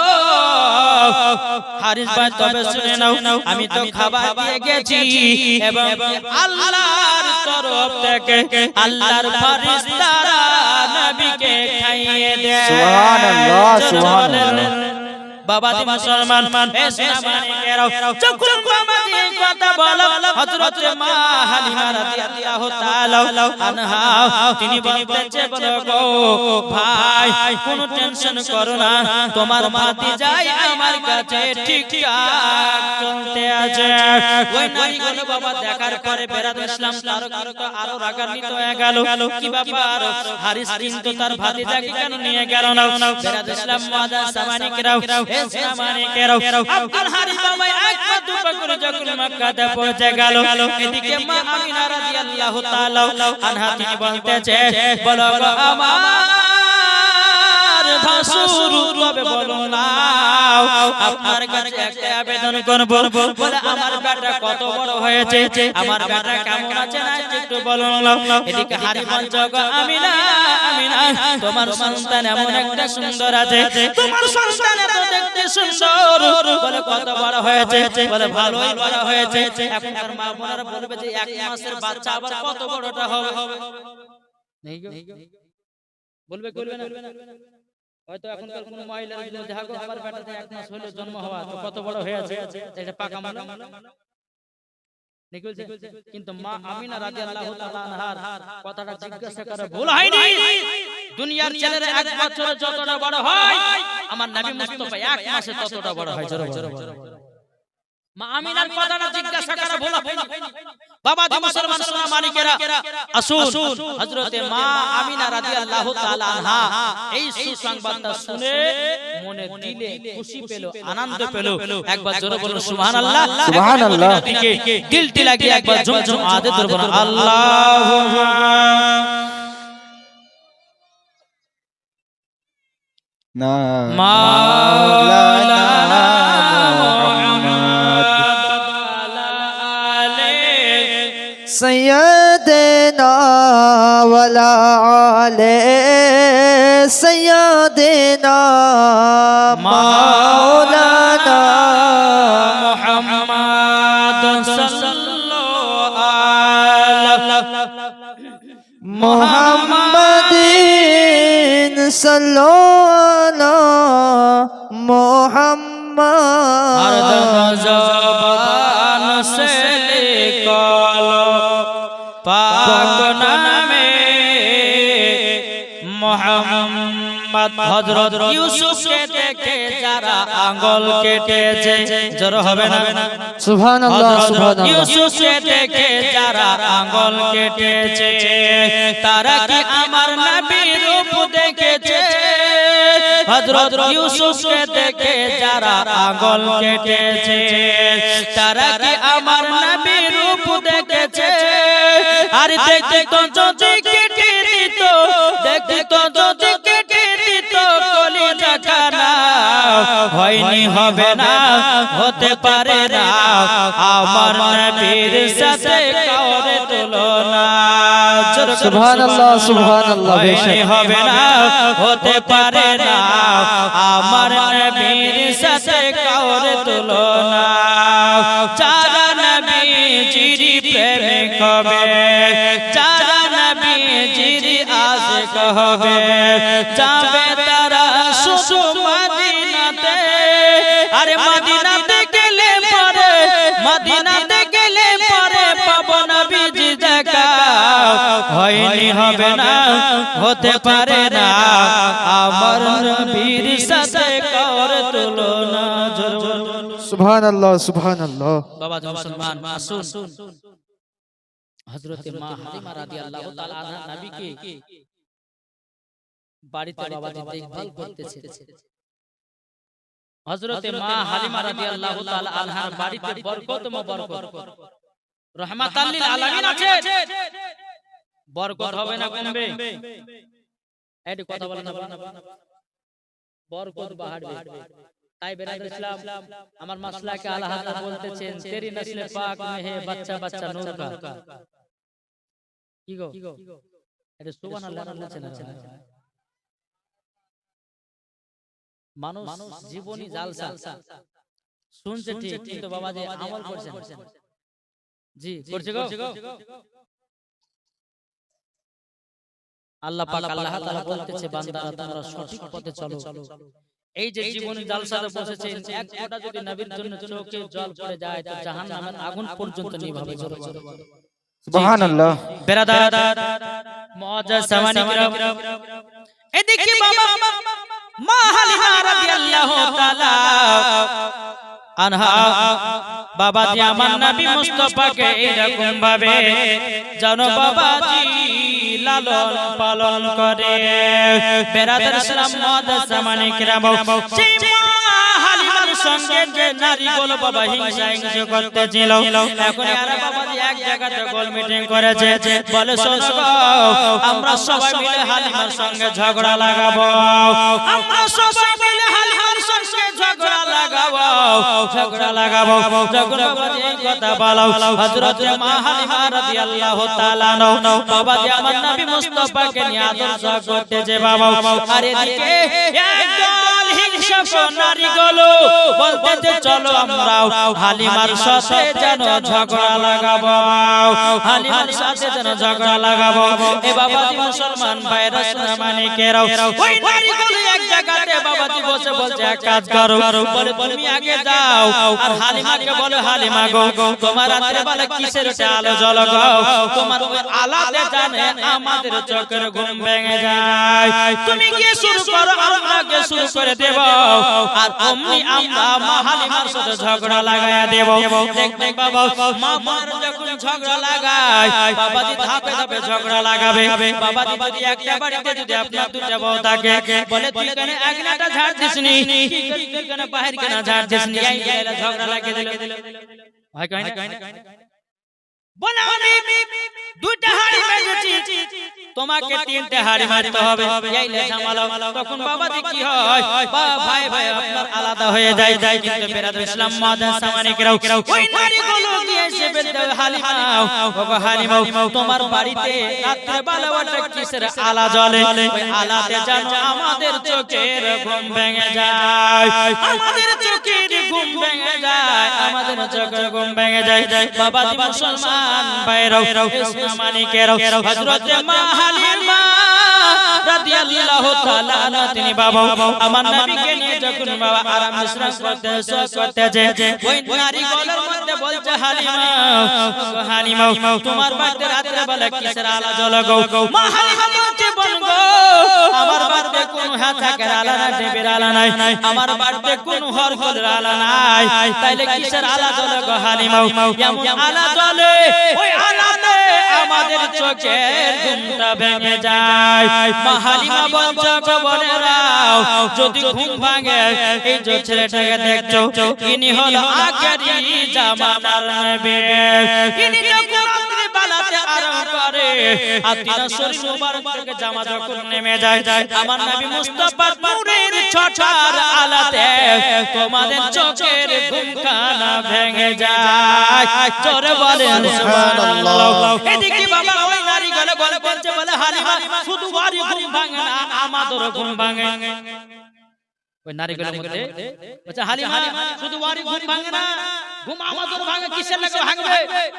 [SPEAKER 1] হারিস ভাই তবে শুনে নাও আমি তো খাবার দিয়ে গেছি এবং আল্লাহর তরফ থেকে আল্লাহর ফেরেশতারা নবীকে খাইয়ে দেয়
[SPEAKER 2] সুবহানাল্লাহ সুবহানাল্লাহ
[SPEAKER 1] বাবাজি মুসলমান ইসলাম মানিকেরাও যখন বাবাজি কথা বলো হযরত মা হালিমা রাদিয়াল্লাহু তাআলা আনহা তিনি বলতেছে বলো গো ভাই কোনো টেনশন করো না তোমার ভাতিজাই আমার কাছে ঠিকঠাক চলতে আছে ওই নারীগুলো বাবা দেখার পরে বেরাদ ইসলাম তার কিন্তু আরো রাগান্বিত হয়ে গেল কি ব্যাপার হারিস কিন্তু তার ভাতিজাকে কেন নিয়ে গেল না বেরাদ ইসলাম মাদা সামানি কেরাও এ সামানি কেরাও আব্দুল হারিস বাবা এক পা দুপা করে যখন মক্কাতে পৌঁছে গেল এদিকে মা আমিনা রাদিয়াল্লাহু তাআলা আনহা তিনি বলতেছে বলো গো আমার ভাসুর তবে বলো না আপনার কাছে একটা আবেদন করব বলে আমার বেটা কত বড় হয়েছে আমার বেটা কেমন আছে না একটু বলুন এদিকে হারিগঞ্জ গো আমিনা আমিনা তোমার সন্তান এমন একটা সুন্দর আছে তোমার সন্তান এত দেখতে সুন্দর বলে কত বড় হয়েছে বলে ভালোই বড় হয়েছে এখনকার মা বোনেরা বলবে যে এক মাসের বাচ্চা আবার কত বড়টা হবে নেই গো বলবে করবে না হয়তো এখনকার কোন মহিলা দেখো আমার বেটাতে এক মাস হলো জন্ম হওয়া তো কত বড় হয়েছে এটা পাকা মানে নিকলছে কিন্তু মা আমিনা রাদিয়াল্লাহু তাআলা আনহার কথাটা জিজ্ঞাসা করে ভুল হয়নি দুনিয়ার ছেলেরা এক বছরে যতটা বড় হয় আমার নবী মুস্তাফা এক মাসে ততটা বড় হয় জোরে মা আমিনার কথাটা জিজ্ঞাসা করে ভুল হয়নি বাবা জি মুসলমান সোনা মানিকেরা আসুন হযরতে মা আমিনা রাদিয়াল্লাহু তাআলা আনহা এই সুসংবাদটা শুনে মনে দিলে খুশি পেল আনন্দ পেল একবার জোরে বলুন সুবহানাল্লাহ
[SPEAKER 2] সুবহানাল্লাহ
[SPEAKER 1] দিলটি লাগিয়ে একবার ঝুমঝুম আদে ধরে বলুন আল্লাহু
[SPEAKER 2] না
[SPEAKER 1] মাওলানা
[SPEAKER 2] सैयदना वला आले सैयदना मौलाना
[SPEAKER 1] मुहम्मद सल्लल्लाहु अलैहि
[SPEAKER 2] मुहम्मदिन सल्लल्लाहु मुहम्मद
[SPEAKER 1] जबान से निकालो पाक नामे मोहम्मद हजरत यूसुफ के देखे যারা আঙ্গুল কেটেছে জোর হবে না
[SPEAKER 2] সুবহানাল্লাহ সুবহানাল্লাহ
[SPEAKER 1] यूसुफ के देखे যারা আঙ্গুল কেটেছে তারা কি আমার নবীর রূপ দেখেছে হযরত यूसुफ के देखे যারা আঙ্গুল কেটেছে তারা কি আমার নবীর রূপ দেখেছে আর দেখতে তো যদি কেটে দিত দেখতে তো যদি কেটে দিত কলিজা কানা হয়নি হবে না হতে পারে না আমার নবীর সাথে কাউরে তুলনা
[SPEAKER 2] সুবহানাল্লাহ সুবহানাল্লাহ
[SPEAKER 1] হয়নি হবে না হতে পারে না আমার নবীর সাথে কাউরে তুলনা যারা নবীজির প্রেমিক হবে যারা নবীজির আশিক হবে যাবে তারা শুধু মদিনাতে আরে মদিনাতে গেলে পরে মদিনাতে গেলে পরে পাবো নবীজি দেখা হয়নি হবে না হতে পারে না আমার নবীর সাথে কাউরে তুলনা
[SPEAKER 2] সুবহানাল্লাহ সুবহানাল্লাহ
[SPEAKER 1] বাবা মুসলমান আসুন হযরতে মা হালিমা রাদিয়াল্লাহু তাআলা আনহা নবীকে বাড়িতে বাবাজি দেখভাল করতেছে হযরতে মা হালিমা রাদিয়াল্লাহু তাআলা আনহার বাড়িতে বরকতময় বরকত রহমাতাল লিল আলামিন আছে বরকত হবে না কমবে এই কথা বলেন না বরকত বাড়বে তাই বেরাদ ইসলাম আমার মাসলাকে আলা হাজরত বলতেছেন তেরি নসলে পাক মে হে বাচ্চা বাচ্চা নূর কা কি গো এটা সুবহানাল্লাহ বলছেন মানুষ জীবনী জালসা শুনছে ঠিক কিন্তু বাবাজি আমল করছেন জি করছে গো আল্লাহ পাক আল্লাহ তাআলা বলতেছে বান্দারা তোমরা সঠিক পথে চলো এই যে জীবন জালসাতে বসেছেন, এক ফোঁটা যদি নবীর জন্য চোখে জল পড়ে যায় তো জাহান্নামের আগুন পর্যন্ত নিভাবে।
[SPEAKER 2] সুবহানাল্লাহ।
[SPEAKER 1] বেরাদার মুআজ্জাজ সামানি কিরাম, এদিকে বাবা মা হালিমা রাদিয়াল্লাহু তাআলা আনহা বাবাজি আমার নবী মুস্তাফাকে এরকম ভাবে জানো বাবাজি লালন পালন করে। বেরাদার ইসলাম মুআজ্জাজ সামানি কিরাম, হালিমার সঙ্গে যে নারীগুলো বাবা হিংসা করতেছিল, এখন এরা বাবাজি এক জায়গাতে গোল মিটিং করেছে, বলে শোনো আমরা সবাই মিলে হালিমার সঙ্গে ঝগড়া লাগাবো, আমরা সবাই মিলে হালিমার সঙ্গে ঝগড়া লাগাবো, ঝগড়া লাগাবো। যখন বাবাজি এই কথা বলো, হযরত মা হালিমা রাদিয়াল্লাহু তাআলা বাবাজি আমার নবী মুস্তাফাকে নিয়ে আদর্শ করতেছে বাবা। আর এদিকে একদল হিংসা নারীগুলো বলতেছে চলো আমরাও হালিমার সাথে যেন ঝগড়া লাগাবো, হালিমার সাথে যেন ঝগড়া লাগাবো। এ বাবাজি মুসলমান ভাইরা মানিকেরাও, ওই নারীগুলো এক জায়গাতে বাবাজি বসে বলছে এক কাজ করো, বলে তুমি আগে যাও আর হালিমাকে বলো হালিমা গো তোমার রাতে বেলা কিসের আলো জ্বলগো, তোমার ওই আলাতে জানে আমাদের চোখের ঘুম ভেঙে যায়, তুমি গিয়ে শুরু করো আমরা গিয়ে শুরু করে দেব, আর অমনি আমরা মা হালিমার সাথে ঝগড়া লাগায়া দেব। দেখবে বাবা মা বোনের যখন ঝগড়া লাগায় বাবাজি ধাপে ধাপে ঝগড়া লাগাবে। বাবাজি যদি একটা বাড়িতে যদি আপনার দুটা বউ থাকে, বলে তুই কেন আগলাটা ঝাড় দিসনি, তুই কেন বাহির কেন ঝাড় দিসনি, এই এরা ঝগড়া লাগিয়ে দিল। হয় কয় না বলে আমি দুইটা হাড়ি মেজেছি তোমাকে তিনটে হাড়ি মারতে হবে, এই লে ঝামেলা। তখন বাবাজি কি হয় ভাই ভাই আপনার আলাদা হয়ে যায়। কিন্তু বেরাদর ইসলাম মুআজ্জাজ সামানি কিরাম, ওই নারীগুলো গিয়ে এসে বলতে হালিমা ওগো হালিমা তোমার বাড়িতে রাতে বেলা ওটা কিসের আলা জ্বলে, ওই আলাতে জানো আমাদের চোখের ঘুম ভেঙে যায়, আমাদের চোখের ঘুম ভেঙে যায়, আমাদের চোখের ঘুম ভেঙে যায়। বাবাজি মুসলমান ভাইরাও মানিকেরাও, হযরত মা হালিমা রাদিয়াল্লাহু তাআলা আনহা তিনি বাবা আমার নবীকে নিয়ে যখন বাবা আরাম বিশ্রাম করতেছে, ওই নারীগুলোর মধ্যে বলছে হালিমা হালিমা তোমার বাড়িতে রাতে বেলা কিসের আলো জ্বলে গো? মা হালিমা বলছে বলগো আমার বাড়িতে কোনো হাতাকের আলো নাই, টেবির আলো নাই, আমার বাড়িতে কোনো হরকলের আলো নাই, তাইলে কিসের আলো জ্বলে গো হালিমা? এমন আলো জ্বলে ওই আলোতে আমাদের চোখের ঘুমটা ভেঙে যায়। মা হালিমা বলছে বোনেরাও যদি ঘুম ভাঙে এই যে ছেলেটাকে দেখছো ইনি হলো আখেরি জামানার নবী, ইনি যখন রাত্রি বেলাতে আরাম করে আর তিন শরীর মুবারক থেকে জামা যখন নেমে যায় আমার নবী মুস্তাফার নূরের ছটার আলাতে তোমাদের চোখের ঘুমখানা ভেঙে যায়। জোরে বলেন সুবহানাল্লাহ। এদিকে বাবা ওই নারীগুলো বলছে বলে হালিমা শুধু বাড়ি ঘুম ভাঙে না আমাদেরও ঘুম ভাঙে। ওই নারীগুলোর মধ্যে বলছে হালিমা শুধু বাড়ি ঘুম ভাঙে না ঘুম আমাদের ভাঙে, কিসের লাগে ভাঙবে?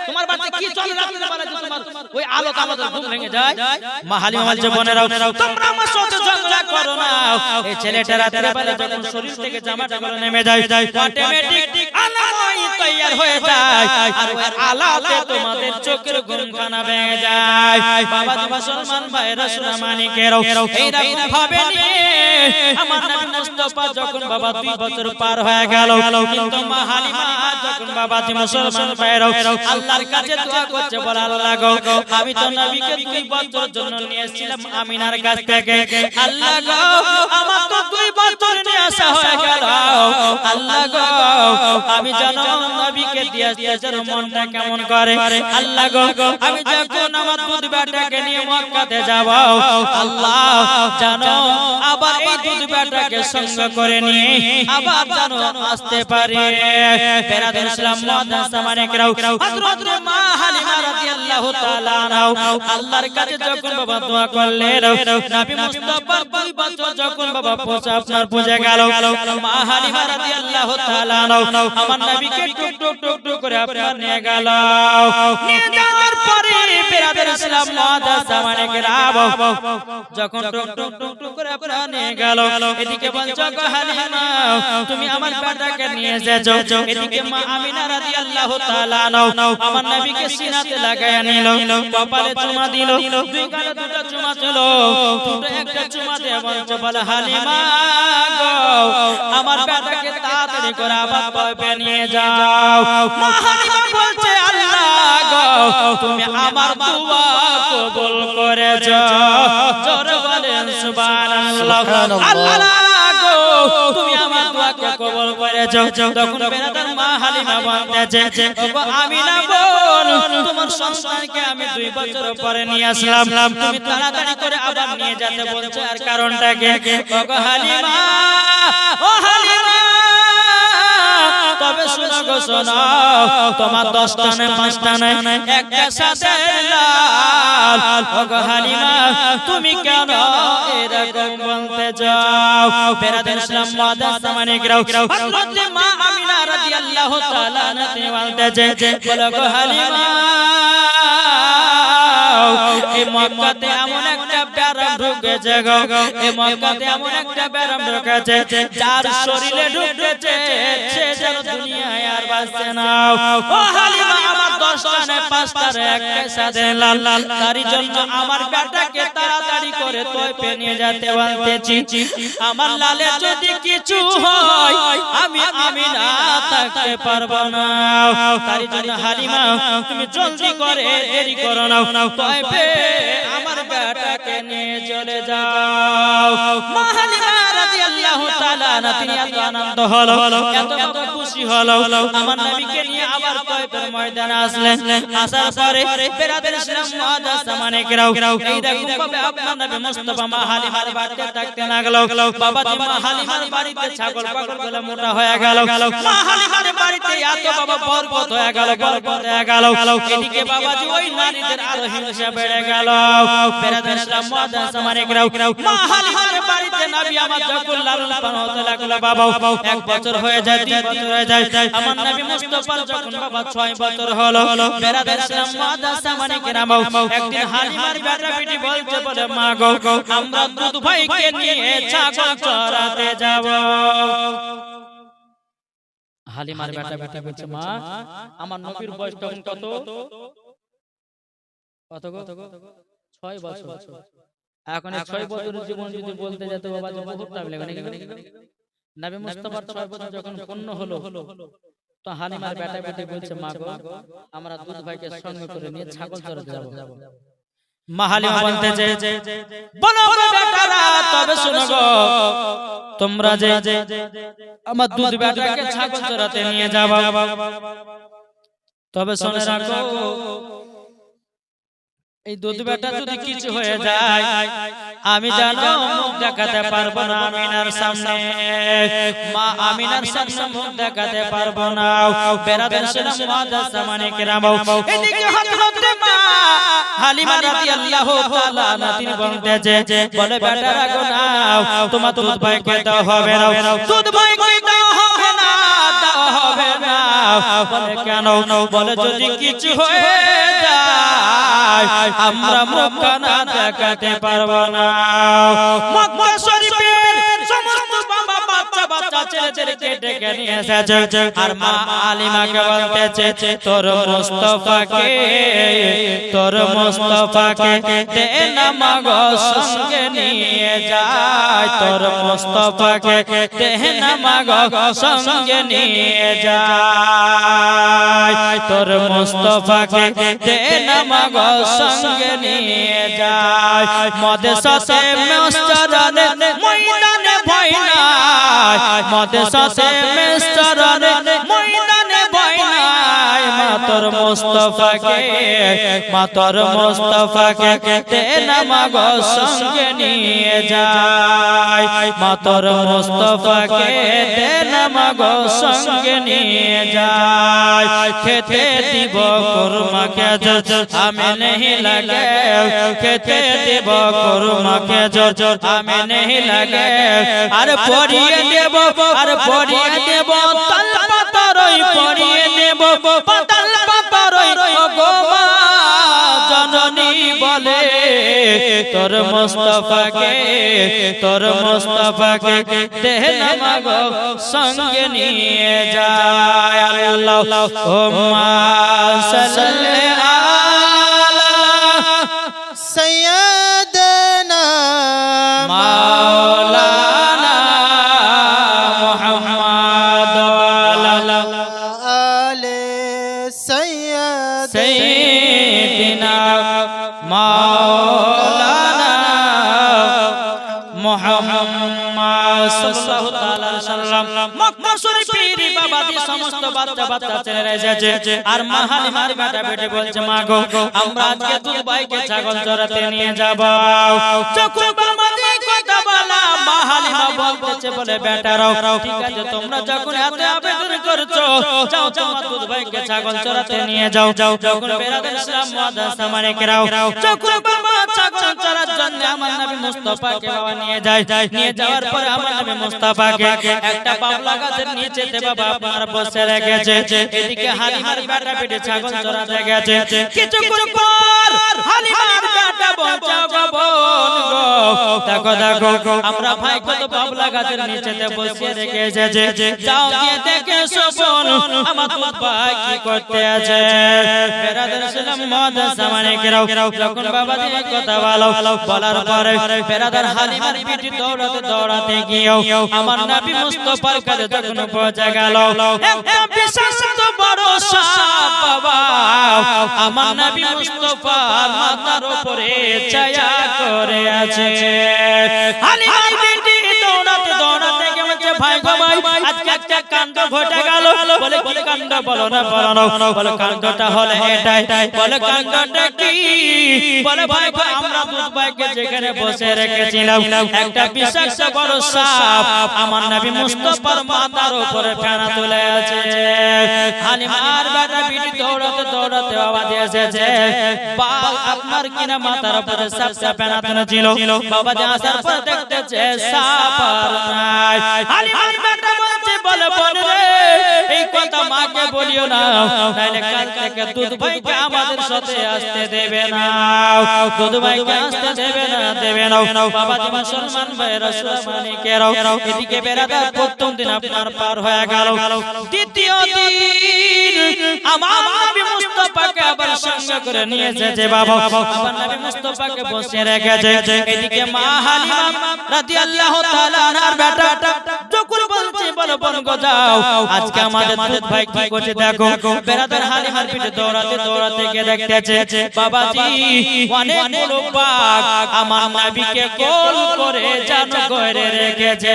[SPEAKER 1] তোমার বাড়িতে কি চলে রাতে বেলা যে তোমার ওই আলো তালোতে ঘুম ভেঙে যায়? মা হালিমা বলছে বোনেরাও তোমরা আমার সাথে ঝগড়া করো না, এই ছেলেটা রাতে বেলা যখন শরীর থেকে জামাটা গুলো নেমে যায় অটোমেটিক আলোয় তৈয়ার হয়ে যায় আর ওই আলোতে তোমাদের চোখের ঘুমখানা ভেঙে যায়। বাবা মুসলমান ভাইরা সোনা মানিকেরাও এইরকম ভাবে নিয়ে আমার নবী মুস্তাফা যখন বাবা 2 বছর পার হয়ে গেল, কিন্তু মা হালিমা যখন বাবাজি মুসলমান ভাইরাও আল্লাহর কাছে দোয়া করছে, বলে আল্লাহ গো আমি তো নবীকে 2 বছর জন্য নিয়ে এসেছিলাম আমিনার কাছ থেকে, আল্লাহ গো আমার তো 2 বছর নিয়ে আসা হয়ে গেল, আল্লাহ গো আমি জানো নবীকে দিয়ে আসতে মনটা কেমন করে, আল্লাহ গো আমি যখন আমার দুধ বেটাকে নিয়ে মক্কাতে যাব আল্লাহ জানো আবার এই দুধ বেটাকে সঙ্গ করে নিয়ে আবার জানো আসতে পারি। বেরাদর ইসলাম মুআজ্জাজ সামানে কিরাও, হযরত মা হালিমা রাদিয়াল্লাহু তাআলা আনহা আল্লাহর কাছে যখন বাবা দোয়া করলেন, নবী মুস্তাফার 2 বছর যখন বাবা আপনার পূজা গেল, মা হালিমা রাদিয়াল্লাহু তাআলা আনহা আমার নবীকে টুক টুক টুক টুক করে আপনার নিয়ে গেল, নিয়ে যাওয়ার পরে বেরাদর বেরাদার ইসলাম মুআজ্জাজ জামানে কেরাম যখন টুক টুক টুক টুক করে প্রাণে গেল এদিকে বলছো গো হালিমা তুমি আমার বেটাকে নিয়ে যাও এদিকে মা আমিনা রাদিয়াল্লাহু তাআলা নাও আমার নবীকে সিনাতে লাগায়া নিল কপালে চুমা দিল দুই গালে দুটো চুমা ছিল দুটো একটা চুমা দিয়ে বলছো বলে হালিমা গো আমার বেটাকে তাড়াতাড়ি করে আবার কবে নিয়ে যাও মা হালিমা বলছে আল্লাহ গো তুমি আমার দোয়া কবুল করেছো জোরে বলেন সুবহানাল্লাহ আল্লাহ গো তুমি আমার দোয়াকে কবুল করেছো তখন বেরাদার মা হালিমা বলতেছে ওগো আমিনা বোন তোমার সন্তানকে আমি 2 বছর পরে নিয়ে আসলাম তুমি তাড়াতাড়ি করে আবার নিয়ে যেতে বলছো আর কারণটা কি ওগো হালিমা ও হালিমা তবে শোনো গো শোনো তোমার 10টা নয় 5টা নয় একটা সাথে লাল ওগো হালিমা তুমি কেন এরকম বলতে যাও বেরাদার ইসলাম মুআজ্জাজ জামানে কেরাম হযরত মা আমিনা রাদিয়াল্লাহু তাআলা তিনি বলতেছে বলো গো হালিমা এই মক্কাতে এমন একটা ব্যারাম ঢুকেছে গো এই মক্কাতে এমন একটা ব্যারাম ঢুকেছে যার শরীরে ঢুকেছে সে যেন দুনিয়ায় আর বাঁচছে না ও হালিমা আমার 10টা নয় 5টার একটা সাথে লাল তারই জন্য আমার বেটাকে তাড়াতাড়ি করে তোপে নিয়ে যেতে বলতেছি আমার লালে যদি কিছু হয় আমি আমিনা থাকতে পারবো না তারই জন্য হালিমা তুমি জলদি করে দেরি করো না তোপে আমার বেটাকে নিয়ে চলে যাও মা হালিমা রাদিয়াল্লাহু তাআলা তিনি এত আনন্দ হলো এত খুশি হলো আমার নবীকে নিয়ে আবার তোপের ময়দানে আসলেন আসার পরে বেরাদার ইসলাম মুআজ্জাজ জামানে কেরাম এই দেখুন ভাবে আপনার নবী মুস্তাফা মা হালিমার বাড়িতে থাকতে লাগলো বাবাজি মা হালিমার বাড়িতে ছাগল পাগল বলে মোটা হয়ে গেল মা হালিমার বাড়িতে এত বাবা বরকত হয়ে গেল বরকত হয়ে গেল এদিকে বাবাজি ওই নারীদের আরো হিংসা বেড়ে গেল বেরাদার ইসলাম মুআজ্জাজ জামানে কেরাম মা হালিমার বাড়িতে নবী আমার যখন লালন পালন হতে লাগলো বাবা 1 বছর হয়ে যায় 2 বছর হয়ে যায় আমার নবী মুস্তাফার যখন বাবা 6 বছর হলো বেরাদার ইসলাম মুআজ্জাজ জামানে কেরাম একদিন হালিমার বেটা বেটি বলছে বলে মা গো আমরা দুধ ভাইকে নিয়ে ছাগল চরাতে যাব হালিমার বেটা বেটি বলছে মা আমার নবীর বয়স তখন কত কত গো 6 বছর এখন 6 বছরের জীবন যদি বলতে যেত বাবা যে বহুত টাইম লাগে নাকি নবী মুস্তাফার 6 বছর যখন পূর্ণ হলো তো হালিমার বেটা বেটি বলছে মা গো আমরা দুধ ভাইকে সঙ্গে করে নিয়ে ছাগল চরাতে যাব মা হালিমা বলতেছে বলো গো বেটারা তবে শুনো গো তোমরা যে আমার দুধ বেটাকে ছাগল চরাতে নিয়ে যাবা তবে শুনে রাখো এই দুধ বেটা যদি কিছু হয়ে যায় আমি জানো মুখ দেখাতে পারবো না আমিনার সামনে মা আমিনার সামনে মুখ দেখাতে পারবো না বেরাদার ইসলাম মুআজ্জাজ জামানে কেরাম এদিকে হযরত মা হালিমা রাদিয়াল্লাহু তাআলা তিনি বলতেছে বলে বেটারা গো নাও তোমার দুধ ভাইকে দাও হবে না দুধ ভাইকে দাও হবে না দাও হবে না বলে কেন বলে যদি কিছু হয়ে যায় আমরা মক্কা না দেখাতে পারবো না মক্কা শরীফের সমস্ত বাবা বাচ্চা বাচ্চা ছেলেদেরকে ডেকে নিয়ে এসেছে আর মা আলিমাকে বলতেছে তোর মুস্তাফাকে দে না মাগো সঙ্গে নিয়ে যায় তোর মুস্তাফাকে দে না মাগো সঙ্গে নিয়ে যায় তোর মুস্তাফাকে দে না মাগো সঙ্গে নিয়ে যায় মদে সাথে মেস্টারানে ময়দানে ভয় নাই মদে সাথে মেস্টারানে ময়দানে ভয় নাই মাতর মুস্তাফাকে দে না মাগো সঙ্গে নিয়ে যায় মাতর মুস্তাফাকে দে না মাগো সঙ্গে নিয়ে যায় খেতে দিব কুরমাকে हमें नहीं लगे खेते देव कुरमा के जोर हमें नहीं लगे अरे पढ़िए देव अरे पढ़िए देव तल पतरई पढ़िए देव पतल पतरई गो मां जननी বলে তোর মুস্তাফাকে দেহ নামাগো সঙ্গে নিয়ে যায় আল্লাহুম্মা সাল্লি আলা
[SPEAKER 2] সাইয়্যিদানা
[SPEAKER 1] মাওলানা মুহাম্মদ আলা
[SPEAKER 2] আলে
[SPEAKER 1] সাইয়্যিদিনা মাওলানা মুহাম্মদ সাল্লাল্লাহু তাআলা আলাইহি সাল্লাম মক্কা শরীফের বাবাজি সমস্ত বাচ্চা ছেলেরা এসেছে আর মা হালিমার বেটা বলছে মা গো আমরা আজকে দুবাইকে ছাগল চরাতে নিয়ে যাব যখন বাবাজি কথা বলা মা হালিমা বলতেছে বলে বেটারাও ঠিক আছে তোমরা যখন এত আবেদন করছো যাও তোমার দুবাইকে ছাগল চরাতে নিয়ে যাও যখন বেরাদের ইসলাম মুআদ্দাস আমারে কেরাও যখন বাবা ছাগল চরার জন্য আমার নবী মুস্তাফাকে বাবা নিয়ে যাওয়ার পরে আমার নবী মুস্তাফাকে একটা বাবলা গাছের নিচেতে বাবা আপনার বসে রেখেছে এদিকে হালিমার বেটা পেটে ছাগল চরাতে গেছে কিছুক্ষণ পর হালিমার বেটা বলছে গো বোন গো দেখো আমরা ভাই কত বাবলা গাছের নিচেতে বসে রেখে এসেছে যাও গিয়ে দেখে এসো বোন আমার দুধ ভাই কি করতে আছে বেরাদের ইসলাম মুআদ্দাস আমারে কেরাও যখন বাবাজি এই কথা বলার পরে বেরাদার হালিমার পিঠে দৌড়াতে গিয়েও আমার নবী মুস্তাফার কাছে যখন পৌঁছে গেল একটা বিশাল বড় সাপ বাবা আমার নবী মুস্তাফার মাথার উপরে ছায়া করে আছে হালিমার পিঠে দৌড়াতে গেছে ভাই গো ভাই আজকে একটা কাণ্ড ঘটে গেল বলে কি কাণ্ড বলো না বলে কাণ্ডটা হলো এটাই বলে কাণ্ডটা কি বলে ভাই আমরা দুধ ভাইকে যেখানে বসে রেখেছিলাম একটা বিশাল বড় সাপ আমার নবী মুস্তাফার মাথার উপরে ফেনা তুলে আছে হালিমার বেটা বিটি দৌড়াতে আওয়াজ এসেছে আপনার কিনা মাথার উপরে সাপটা ফেনা তুলেছিল বাবা যে আসার পর দেখতেছে সাপ আর নাই হালিমার বেটা বলছে বলে বলে রে এই কথা মাকে বলিও না তাইলে কাল থেকে দুধ ভাইকে আমাদের সাথে আসতে দেবে না দুধ ভাইকে আসতে দেবে না বাবা যে মুসলমান ভাই রাসূল মানিকেরাও এদিকে বেরাদার প্রথম দিন আপনার পার হয়ে গেল দ্বিতীয় দিন আমার নবী মুস্তাফাকে আবার সঙ্গে করে নিয়ে এসেছে বাবা আমার নবী মুস্তাফাকে বসে রেখেছে এদিকে মা হালিমা রাদিয়াল্লাহু তাআলা আনহার বেটা যখন বলছে বলো বোন গো যাও আজকে আমাদের দুধ ভাই কি করছে দেখো বেরাদার হালিমার পিঠে দৌড়াতে গিয়ে দেখতেছে বাবাজি অনেকগুলো বাঘ আমার নবীকে গোল করে জানো করে রেখেছে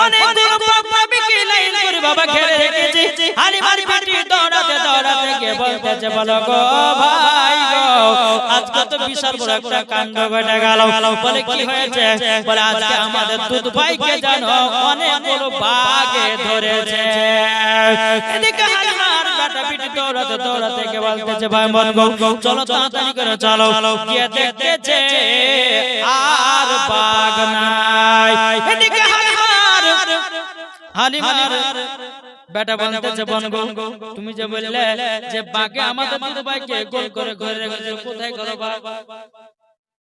[SPEAKER 1] অনেকগুলো বাঘ নবীকে লাইন করে বাবা ঘিরে রেখেছে হালিমার পিঠে দৌড়াতে গিয়ে বলতেছে বলো গো ভাই গো আজকে তো বিশাল বড় একটা কাণ্ড ঘটে গেল বলে কি হয়েছে বলে আজকে আমাদের দুধ ভাইকে জানো অনেকগুলো বাঘে ধরেছে এদিকে হালিমার বেটা পিঠে দৌড়াতে গিয়ে বলতেছে ভাই মন গো চলো তাড়াতাড়ি করে চলো গিয়ে দেখতেছে আর বাঘ নাই এদিকে হালিমার বেটা বলতেছে বোন গো তুমি যে বললে যে বাঘে আমাদের দুধ ভাইকে গোল করে ঘরে রেখেছে কোথায় গেল বাবা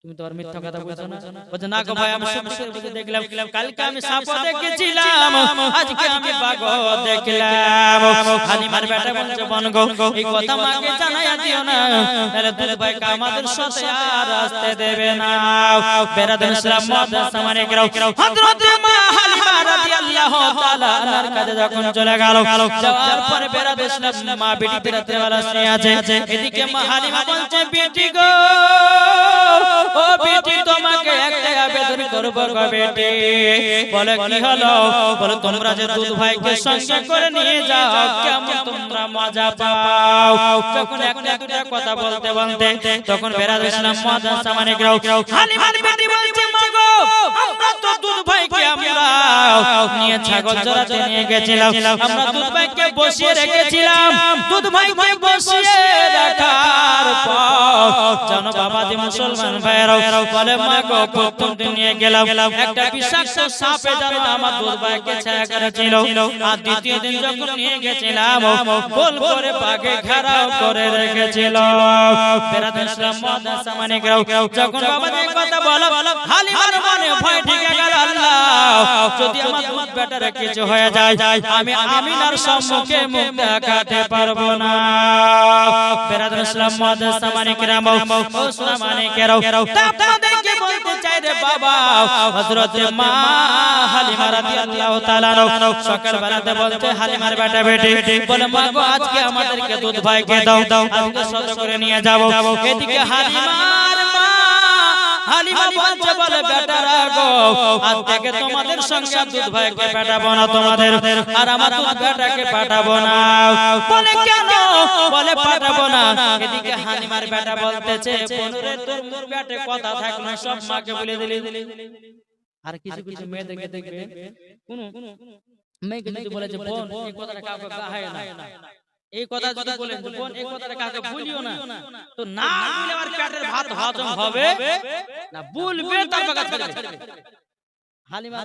[SPEAKER 1] তুমি তো আর মিথ্যা কথা বলছো না বলছে না গো ভাই আমি সত্যি দেখলাম কালকে আমি সাপ দেখেছিলাম আজকে আমি বাঘ দেখলাম হালিমার বেটা বলছে বোন গো এই কথা মাকে জানাইয়া দিও না তাহলে দুধ ভাইকে আমাদের সাথে আর আসতে দেবে না বেরাদার ইসলাম মুআদ্দাস আমারে কেরাও হযরত মা হালিমা রাদিয়াল্লাহু তাআলা আনহার কাছে যখন চলে গেল যাওয়ার পরে বেরাদার ইসলাম মা বেটি বেরাতে वाला শুনে আছে এদিকে মা হালিমা বলছে বেটি গো ও বেটি তোমাকে একটা আবেদন করব গো বেটি বলে কি হলো বলে তোমরা যে দুধ ভাইকে সঙ্গে করে নিয়ে যাও কেমন তোমরা মজা পাও যখন একটা দুটা কথা বলতে তখন বেরাদার ইসলাম মুআদ্দাস আমারে কেরাও হালিমার বেটি বলছে মা গো আমরা তো দুধ ভাইকে আমরা নিয়ে ছাগল চরাতে নিয়ে গেছিলাম আমরা দুধ ভাইকে বসিয়ে রেখেছিলাম দুধ ভাইকে বসিয়ে রাখার পর জানো বাবাজি মুসলমান ভাইরাও বলে মা গো প্রথম দিন নিয়ে গেলাম একটা বিষাক্ত সাপে জানো আমার দুধ ভাইকে ছায়া করেছিল আর দ্বিতীয় দিন যখন নিয়ে গেছিলাম গোল করে বাগে ঘেরাও করে রেখেছিল বেরাদুল ইসলাম মাদ্রাসা মানে যখন বাবাজি কথা বলো হালিমার মনে ভয় ঢেকে গেল আল্লাহ যদি আমার দুধ বেটার কিছু হয়ে যায় আমি আমিনার সম্মুখে মুখ দেখাতে পারবো না বেরাদুল ইসলাম মাদ্রাসা মানে কিরাম ওসনা মানে কেরাও আপনাদেরকে বলতে চাই রে বাবা হযরত মা হালিমা রাদিয়াল্লাহু তাআলা সকাল বেলাতে বলতে হালিমার বেটা বেটি বলে মা গো আজকে আমাদেরকে দুধ ভাইকে দাও আজকে শত করে নিয়ে যাব এদিকে হালিমা বলছে বলে বেটারা গো আজ থেকে তোমাদের সঙ্গে দুধ ভাইকে পাঠাবো না তোমাদের আর আমার দুধ বেটাকে পাঠাবো না বলে কেন বলে পাঠাবো না এদিকে হালিমার বেটা বলতেছে বনুরে তোর মুখ বেটে কথা থাক না সব মাকে বলে দিলি আর কিছু কিছু মেয়েদেরকে দেখবে কোন মেয়েকে যদি বলে যে বোন এই কথাটা কাউকে গায় না এই কথা যদি বলেন যে বোন এই কথাটা কাউকে বলিও না তো না বলে আর পেটের ভাত হজম হবে না বলবে তার বাগা ছেড়ে হালিমা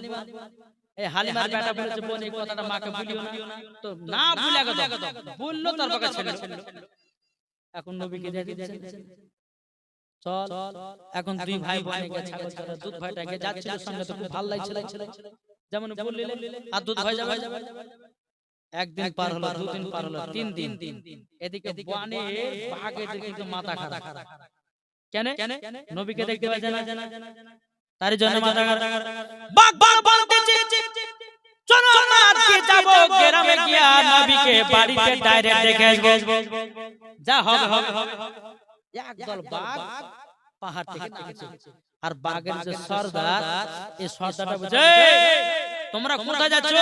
[SPEAKER 1] এই হালিমার বেটা বলেছে বোন এই কথাটা মাকে বলিও না তো না বলে গেল বললো তার বাগা ছেড়ে এখন নবীকে দিয়ে দিচ্ছেন চল এখন দুই ভাই বোনে গেছে ছাগল দুধ ভাইটাকে যাচ্ছিল সঙ্গে তো খুব ভালো লাগছিল যেমন বললেন আর দুধ ভাই যাবে একদিন পার হলো দুদিন পার হলো তিন দিন এদিকে বনে বাঘে দেখে মাথা খারাপ কেন নবীকে দেখতে পায় না তার জন্য মাথা খারাপ বাঘ বাঘ বলতেছে চলো আমরা আজকে যাব গ্রামে গিয়া নবীকে বাড়িতে ডাইরেক্ট দেখে আসবো যা হবে একদল বাঘ পাহাড় থেকে নেমেছে আর বাঘের যে সর্দার এই সর্দারটা বলছে তোমরা কোথায় যাচ্ছ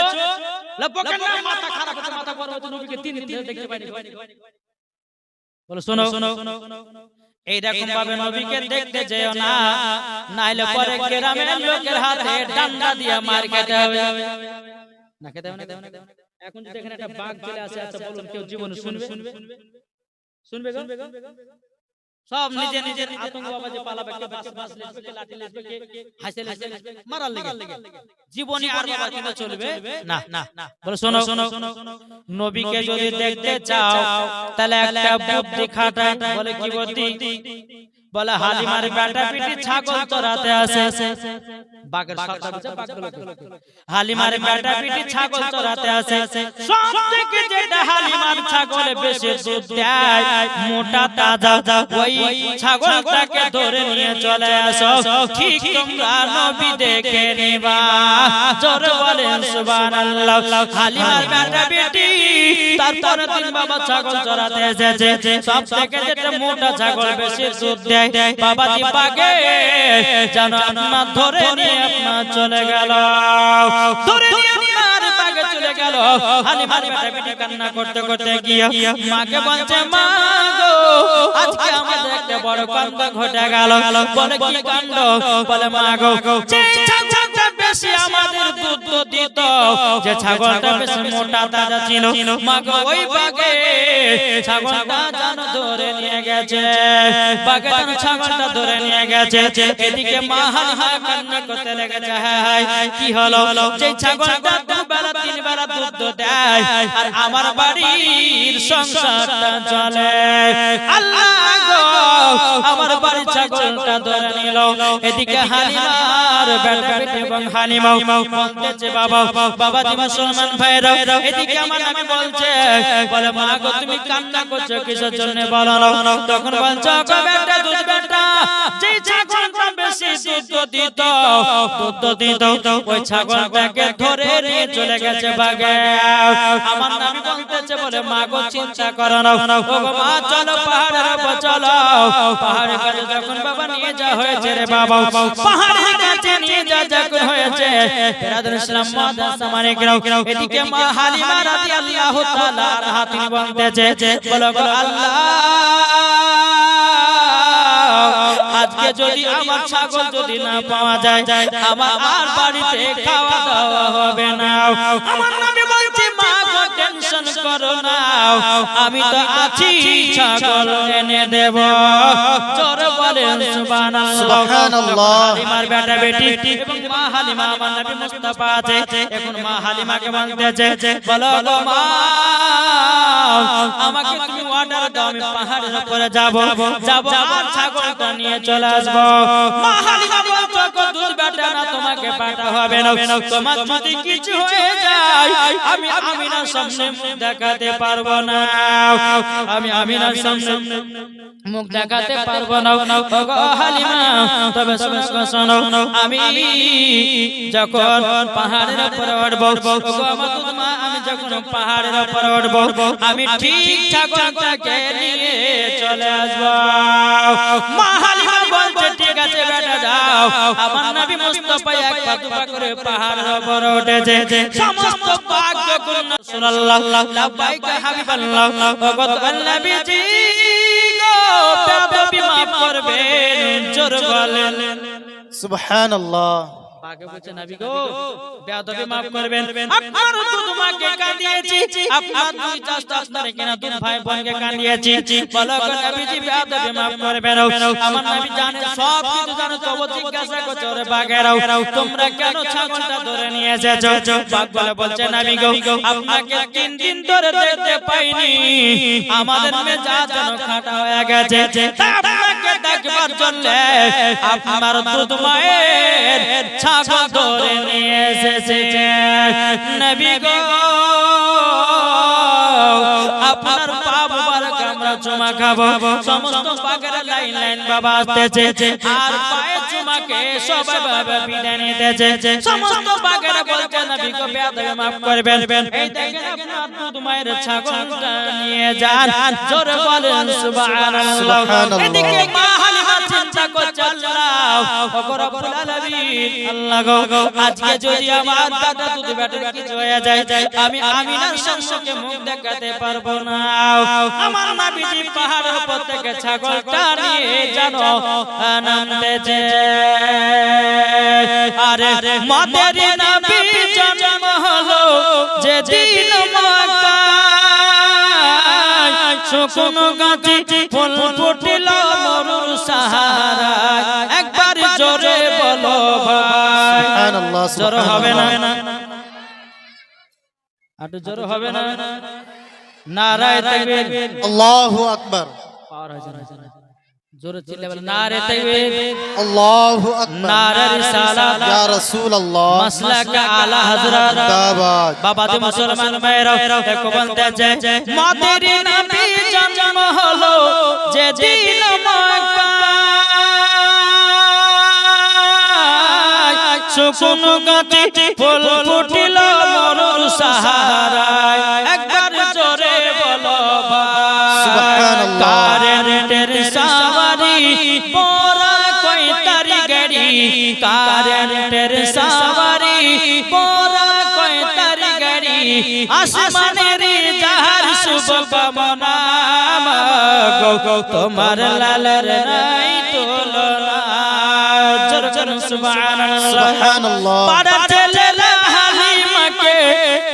[SPEAKER 1] লপকেন না মাথা খারাপ হচ্ছে মাথা গরম হচ্ছে নবীকে তিন দিন ধরে দেখতে পাইনি বলো শোনো এই রকম ভাবে নবীকে দেখতে যেও না নাইলে পরে গ্রামের লোকের হাতে ডান্ডা দিয়ে মার খেতে হবে না খেতে হবে না এখন যদি এখানে একটা বাঘ চলে আসে আচ্ছা বলুন কেউ জীবনে শুনবে গো সব নিজে নিজের আতঙ্ক আওয়াজে পালাবে কে বাস লেসবে কে লাঠি লেসবে কে হাসে লেসবে মারার লাগে জীবনী আর বাবা কিন্তু চলবে না বলে শোনো নবীকে যদি দেখতে চাও তাহলে একটা বুদ্ধি খাটায় বলে কি বুদ্ধি বলে হালিমার বেটা পিটি ছাগল চরাতে আসে বাঘের সত্তা বুঝে বাঘগুলো হালিমার বেটা পিটি ছাগল চরাতে আসে সব থেকে যেটা হালিমার ছাগলে বেশি দুধ দেয় মোটা তাজা ওই ছাগলটাকে ধরে নিয়ে চলে আসো ঠিক তোমরা নবী দেখে নিবা জোরে বলেন সুবহানাল্লাহ হালিমার বেটা বেটি তারপর দিন বাবা ছাগল চরাতে এসেছে সব থেকে যেটা মোটা ছাগল বেশি দুধ দেয় বাবাজি বাগে জানো আপনার ধরে নিয়ে আপনার চলে গেল ধরে নিয়ে আপনার বাগে চলে গেল হালিমার বেটা বেটি কান্না করতে করতে গিয়া মাকে বলছে মা গো আজকে আমাদের একটা বড় কাণ্ড ঘটে গেল বলে কি কাণ্ড বলে মা গো যে ছাগলটা বেশি আমাদের দুধ দিত যে ছাগলটা বেশি মোটা তাজা ছিল মা গো ওই বাগে ছাগলটা জানো ধরে নিয়ে গেছে বাগে জানো ছাগলটা ধরে নিয়ে গেছে এদিকে মা হালিমা কান্না করতে লেগেছে হায় কি হলো যে ছাগলটা দুবেলা তিন বেলা দুধ দেয় আর আমার বাড়ির সংসারটা চলে আল্লাহ গো আমার বাড়ির ছাগলটা ধরে নিল এদিকে হালিমার বেটা বেটি এবং হালিমা বলতেছে বাবাজি মুসলমান ভাইরা এদিকে আমার নবী বলছে বলে মা গো তুমি কান্না করছো কিসের জন্য বলো না তখন বলছো গো বেটা দুধ বেটা যে ছাগলটা বেশি দুধ দিত ওই ছাগলটাকে ধরে নিয়ে চলে গেছে বাগে আমার নবী বলতেছে বলে মা গো চিন্তা করো না ও গো মা চলো পাহাড়ের উপর চলো পাহাড়ের কাছে যখন বাবা নিয়ে যা হয়েছে রে বাবা পাহাড়ের কাছে নিয়ে যা যখন হয়েছে বেরাদুল ইসলাম মাদ্রাসা মানে কেরাও এদিকে মা হালিমা রাদিয়াল্লাহু তাআলা আনহা তিনি বলতেছে বলো গো আল্লাহ আজকে যদি আমার ছাগল যদি না পাওয়া যায় আমার আর বাড়িতে খাওয়া দাওয়া হবে না আমার নবী বলছে মা গো টেনশন টেনশন করো না আমি তো আছি ছাগল এনে দেব জোরে বলেন সুবহানাল্লাহ হালিমার বেটা বেটি এবং মা হালিমা আমার নবী মুস্তাফা আছে এখন মা হালিমাকে বলতেছে বলো গো মা আমাকে তুমি অর্ডার দাও আমি পাহাড়ের উপরে যাব আর ছাগলটা নিয়ে চলে আসব মা হালিমা বলতো দুধ বেটা না তোমাকে পাঠা হবে না তোমার যদি কিছু হয়ে যায় আমি আমিনার সামনে মুখ দেখাতে পারবো না আমি আমিনার সামনে মুখ দেখাতে পারবো না ওগো হালিমা তবে শোনো আমি যখন পাহাড়ের উপরে উঠবো ওগো আমার মা আমি যখন পাহাড়ের উপরে উঠবো আমি ঠিক ছাগলটাকে নিয়ে চলে আসবো মা হালিমা বলছে ঠিক আছে বেটা যাও আমার নবী মুস্তাফা এক পা দুপা করে পাহাড়ের উপরে উঠেছে সমস্ত ভাগ্য গুণ রাসূলুল্লাহ লাব্বাইক হাবিবাল্লাহ ওগো নবীজি বেয়াদবি মাফ করবেন জোরে বলেন
[SPEAKER 2] সুবহানাল্লাহ
[SPEAKER 1] পাকে বলছে নবী গো বেয়াদবি maaf করবেন আপনার দুধ মাকে কাঁদিয়েছি আপনার দুই চাচা আপনার কেনা দুই ভাই বোনকে কাঁদিয়েছি বলো গো নবীজি বেয়াদবি maaf করবেন আমার নবী জানে সব কিছু জানে তবু জিজ্ঞাসা করছে ওরে বাগেরাও তোমরা কেন ছাগলটা ধরে নিয়ে এসেছো বাগ বলে বলছে নবী গো আপনাকে 3 দিন ধরে দেখতে পাইনি আমাদের মেজাজ যেন খাটা হয়ে গেছে আপনাকে দেখবার জন্য আপনার দুধ মায়ের ছাগল ধরে নিয়ে এসেছে নবী গো আপনার পা মুবারক আমরা চুমা খাবো সমস্ত পাকের লাইন লাইন বাবা আসতেছে আর পায়ে চুমাকে সবাই বাবা বিদায় নিতেছে সমস্ত পাকের বলছে নবী গো বেয়াদবি maaf করবেন এই দেখেন আপনার দুধ মায়ের ছাগলটা নিয়ে যান জোরে বলেন সুবহানাল্লাহ এদিকে মা হালিমা চিন্তা করছে আল্লাহ ওগো রব্বুল আলামিন আল্লাহ গো আজকে যদি আমার দাদা দুধ বেটার কিছু হয়ে যায় আমি আমিনার সম্মুখে মুখ দেখাতে পারবো না আমার নবীজি পাহাড়ের উপর থেকে ছাগলটা নিয়ে জানো আনন্দেছে আরে মাদের নবী জন্ম হলো যেদিন মক্কায় শুকনো গাছে ফুল ফুটিল মরুর সাহারায় একবার জোরে বলো ভাই
[SPEAKER 2] সুবহানাল্লাহ
[SPEAKER 1] জোরে হবে না আটু জোরে হবে না নারায়ে তাকবীর
[SPEAKER 2] আল্লাহু আকবার
[SPEAKER 1] পাওয়ার হয়েছে জোরে চিল্লে বলেন নারে তাকবীর
[SPEAKER 2] আল্লাহু আকবার
[SPEAKER 1] নারে রিসালাত
[SPEAKER 2] ইয়া রাসূলুল্লাহ
[SPEAKER 1] মাসলাক আলা হযরত
[SPEAKER 2] জিন্দাবাদ
[SPEAKER 1] বাবা দে মুসলমান ভাইরা দেখো বলতেছে মাদের নবী জন্ম হলো যেদিন মক্কায় শুকনো গাছে ফুল ফুটিল মরুর সাহারায় একবার জোরে বলো ভাই
[SPEAKER 2] সুবহানাল্লাহ
[SPEAKER 1] কারেন্টের সাওয়ারি পোরা কই তারি গাড়ি কারেন্টের সাওয়ারি পোরা কই তারি গাড়ি আসমানের জাহাজ শুভ কামনা গো তোমার লালের নাই তুলনা জোরে জোরে সুবহানাল্লাহ
[SPEAKER 2] সুবহানাল্লাহ
[SPEAKER 1] পাড়া ছেলেরা হালিমাকে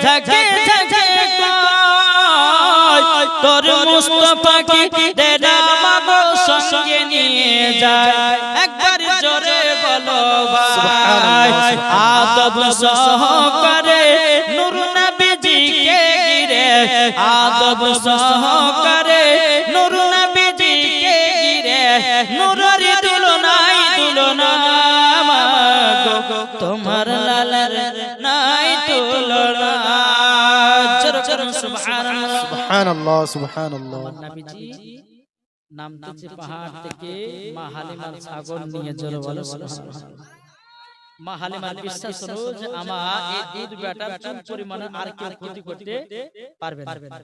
[SPEAKER 1] ঝাঁকে ঝাঁকে কয় তোর মুস্তাফাকে দে না মাগো সঙ্গে নিয়ে যায় একবার জোরে বলো ভাই আদব সহকারে নূর নবীজিকে ঘিরে আদব সহকারে নূর নবীজিকে ঘিরে নূরের তুলনা মাগো তোমার লালের নাই তুলনা জোরে জোরে সুবহানাল্লাহ
[SPEAKER 2] সুবহানাল্লাহ সুবহানাল্লাহ
[SPEAKER 1] নবীজি নামতেছে পাহাড় থেকে মা হালিমার ছাগল নিয়ে জোরে বলো সুবহানাল্লাহ মা হালিমার বিশ্বাস হলো যে আমার এই দুধ বেটার কোন পরিমাণে আর কেউ ক্ষতি করতে পারবে না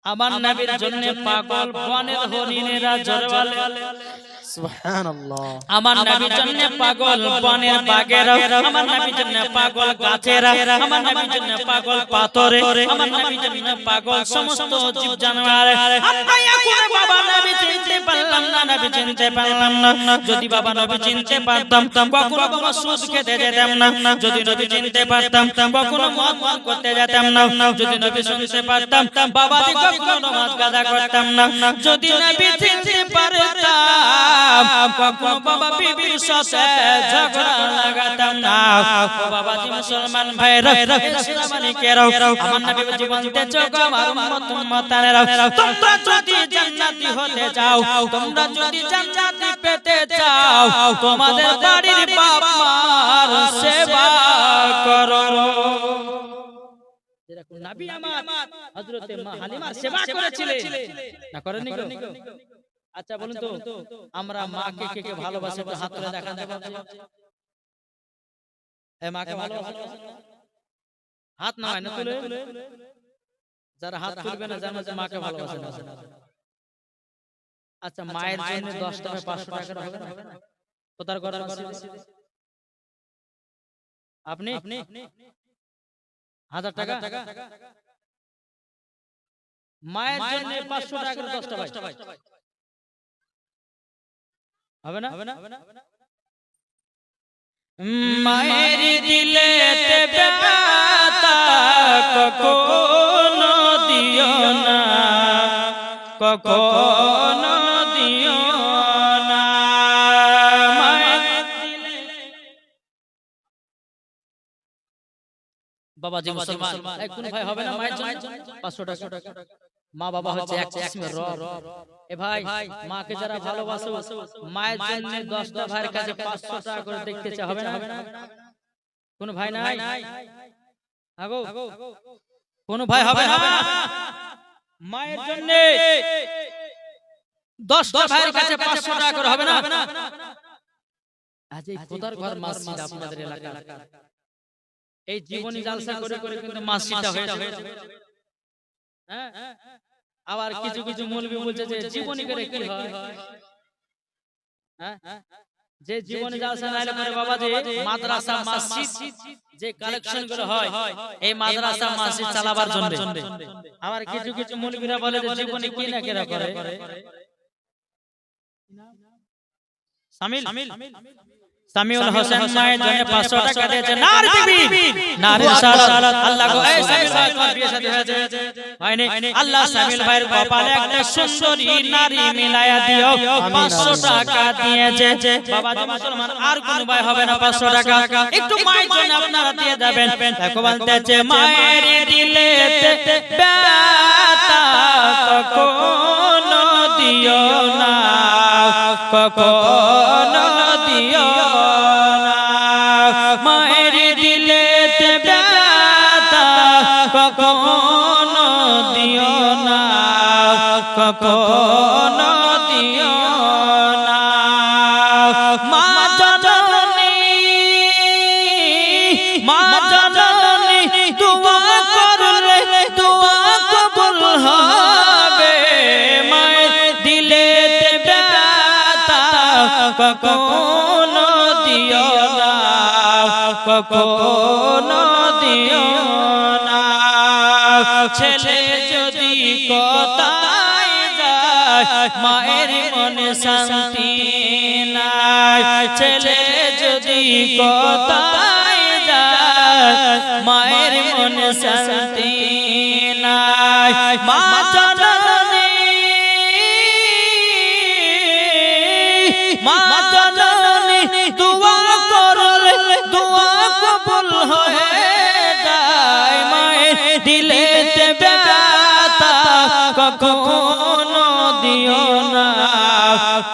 [SPEAKER 1] আমার নবীর জন্য পাগল বনের হরিণেরা জোরে বলে
[SPEAKER 2] সুবহানাল্লাহ।
[SPEAKER 1] আমার নবীর জন্য পাগল বনের বাগেরা, আমার নবীর জন্য পাগল গাছেরা, আমার নবীর জন্য পাগল পাথরে, আমার নবীর জন্য পাগল সমস্ত জীব জানোয়ার। আমরা এখন বাবা নবী চিনতে পারলাম না, নবী চিনতে পারলাম না। যদি বাবা নবী চিনতে পারতাম কখনো বাবা সুদ খেতে যেতাম না, যদি নবী চিনতে পারতাম কখনো মদ পান করতে যেতাম না, যদি নবী শুনতে পারতাম বাবা দি কখনো নামাজ কাজা করতাম না, যদি নবী চিনতে পারতাম কখনো বাবা বিবির সাথে ঝগড়া লাগাতাম না। বাবা জি মুসলমান ভাইরা, ইসলামানি কেরাও, আমার নবী জীবন দেছো আমার উম্মত উম্মতানেরা, তোমরা যদি জান্নাতি হতে চাও, তোমরা যদি জান্নাতি পেতে চাও, তোমাদের বাড়ির বাপ মার সেবা করো। যেরকম নবী আমার হযরতে মা হালিমার সেবা করেছিলেন, না করেননি গো? আচ্ছা বলুন তো, আমরা মাকে কে কে ভালোবাসে তো হাত তুলে দেখান দেব। এই মাকে ভালোবাসেন না? হাত না হয় না তুলে। যারা হাত তুলবে না জানো যে মাকে ভালোবাসে না। আচ্ছা মায়ের জন্য 10 টাকা 500 টাকা হবে না? কোথার ঘর মসজিদে আপনি 1000 টাকা মায়ের জন্য 500 টাকা 10 টাকা হবে না? মায়ের দিলেতে ব্যথা কখনো দিও না, কখনো দিও না। মায়ের দিলে বাবা জি মুসলমান, এই কোন ভাই হবে না মায়ের জন্য 500 টাকা? মা বাবা হচ্ছে এক কিসমের রব। এ ভাই মাকে যারা ভালোবাসো মায়ের জন্য 10টা ভাইয়ের কাছে 500 টাকা করে দেখতে চা হবে না? কোন ভাই নাই? আগো কোন ভাই হবে না? মায়ের জন্য 10টা ভাইয়ের কাছে 500 টাকা করে হবে না? আজ এই খোদার ঘর মসজিদ আপনাদের এলাকা, এই জীবনী জালসা করে করে কিন্তু মসজিদটা হয়েছে। হ্যাঁ, আবার কিছু কিছু মৌলবি বলছে যে জীবনী করে কি হয়? হ্যাঁ, যে জীবনী জালসা নাইলে পরে বাবা যে মাদ্রাসা মসজিদ যে কালেকশন গুলো হয় এই মাদ্রাসা মসজিদ চালাবার জন্য। আবার কিছু কিছু মৌলবিরা বলে যে জীবনী কি না কেরা করে। শামিল সামিউল হোসেন মায়ের জন্য 500 টাকা দিয়েছে। নারে তাকবীর, নারে সালাত। আল্লাহ গো এই সামিল ভাই তোমার বিয়ে শাদী হয়েছে হয়নি? আল্লাহ সামিল ভাইয়ের কপালে একটা সুন্দরী নারী মিলায়া দিও। 500 টাকা দিয়েছে। বাবা জি মুসলমান, আর কোন ভাই হবে না 500 টাকা? একটু মায়ের জন্য আপনারা দিয়ে যাবেন। দেখো বলতেছে মায়ের দিলেতে ব্যথা কখনো দিও না, কখনো দিও না। মায়ের দিলেতে ব্যথা কখনো দিও না, কখনো দিও না। মা জননী, মা জননী দোয়া করলে দোয়া কবুল হবে। মায়ের দিলেতে ব্যথা কখনো দিও না, কখনো দিও না। ছেলে যদি কোথায় যায় মায়ের মনে শান্তি নাই, ছেলে যদি কোথায় যায় মায়ের মনে শান্তি নাই। মা জননী, মা জননী দোয়া করলে দোয়া কবুল হয়ে যায়। মায়ের দিলেতে ব্যথা কখনো দিও না,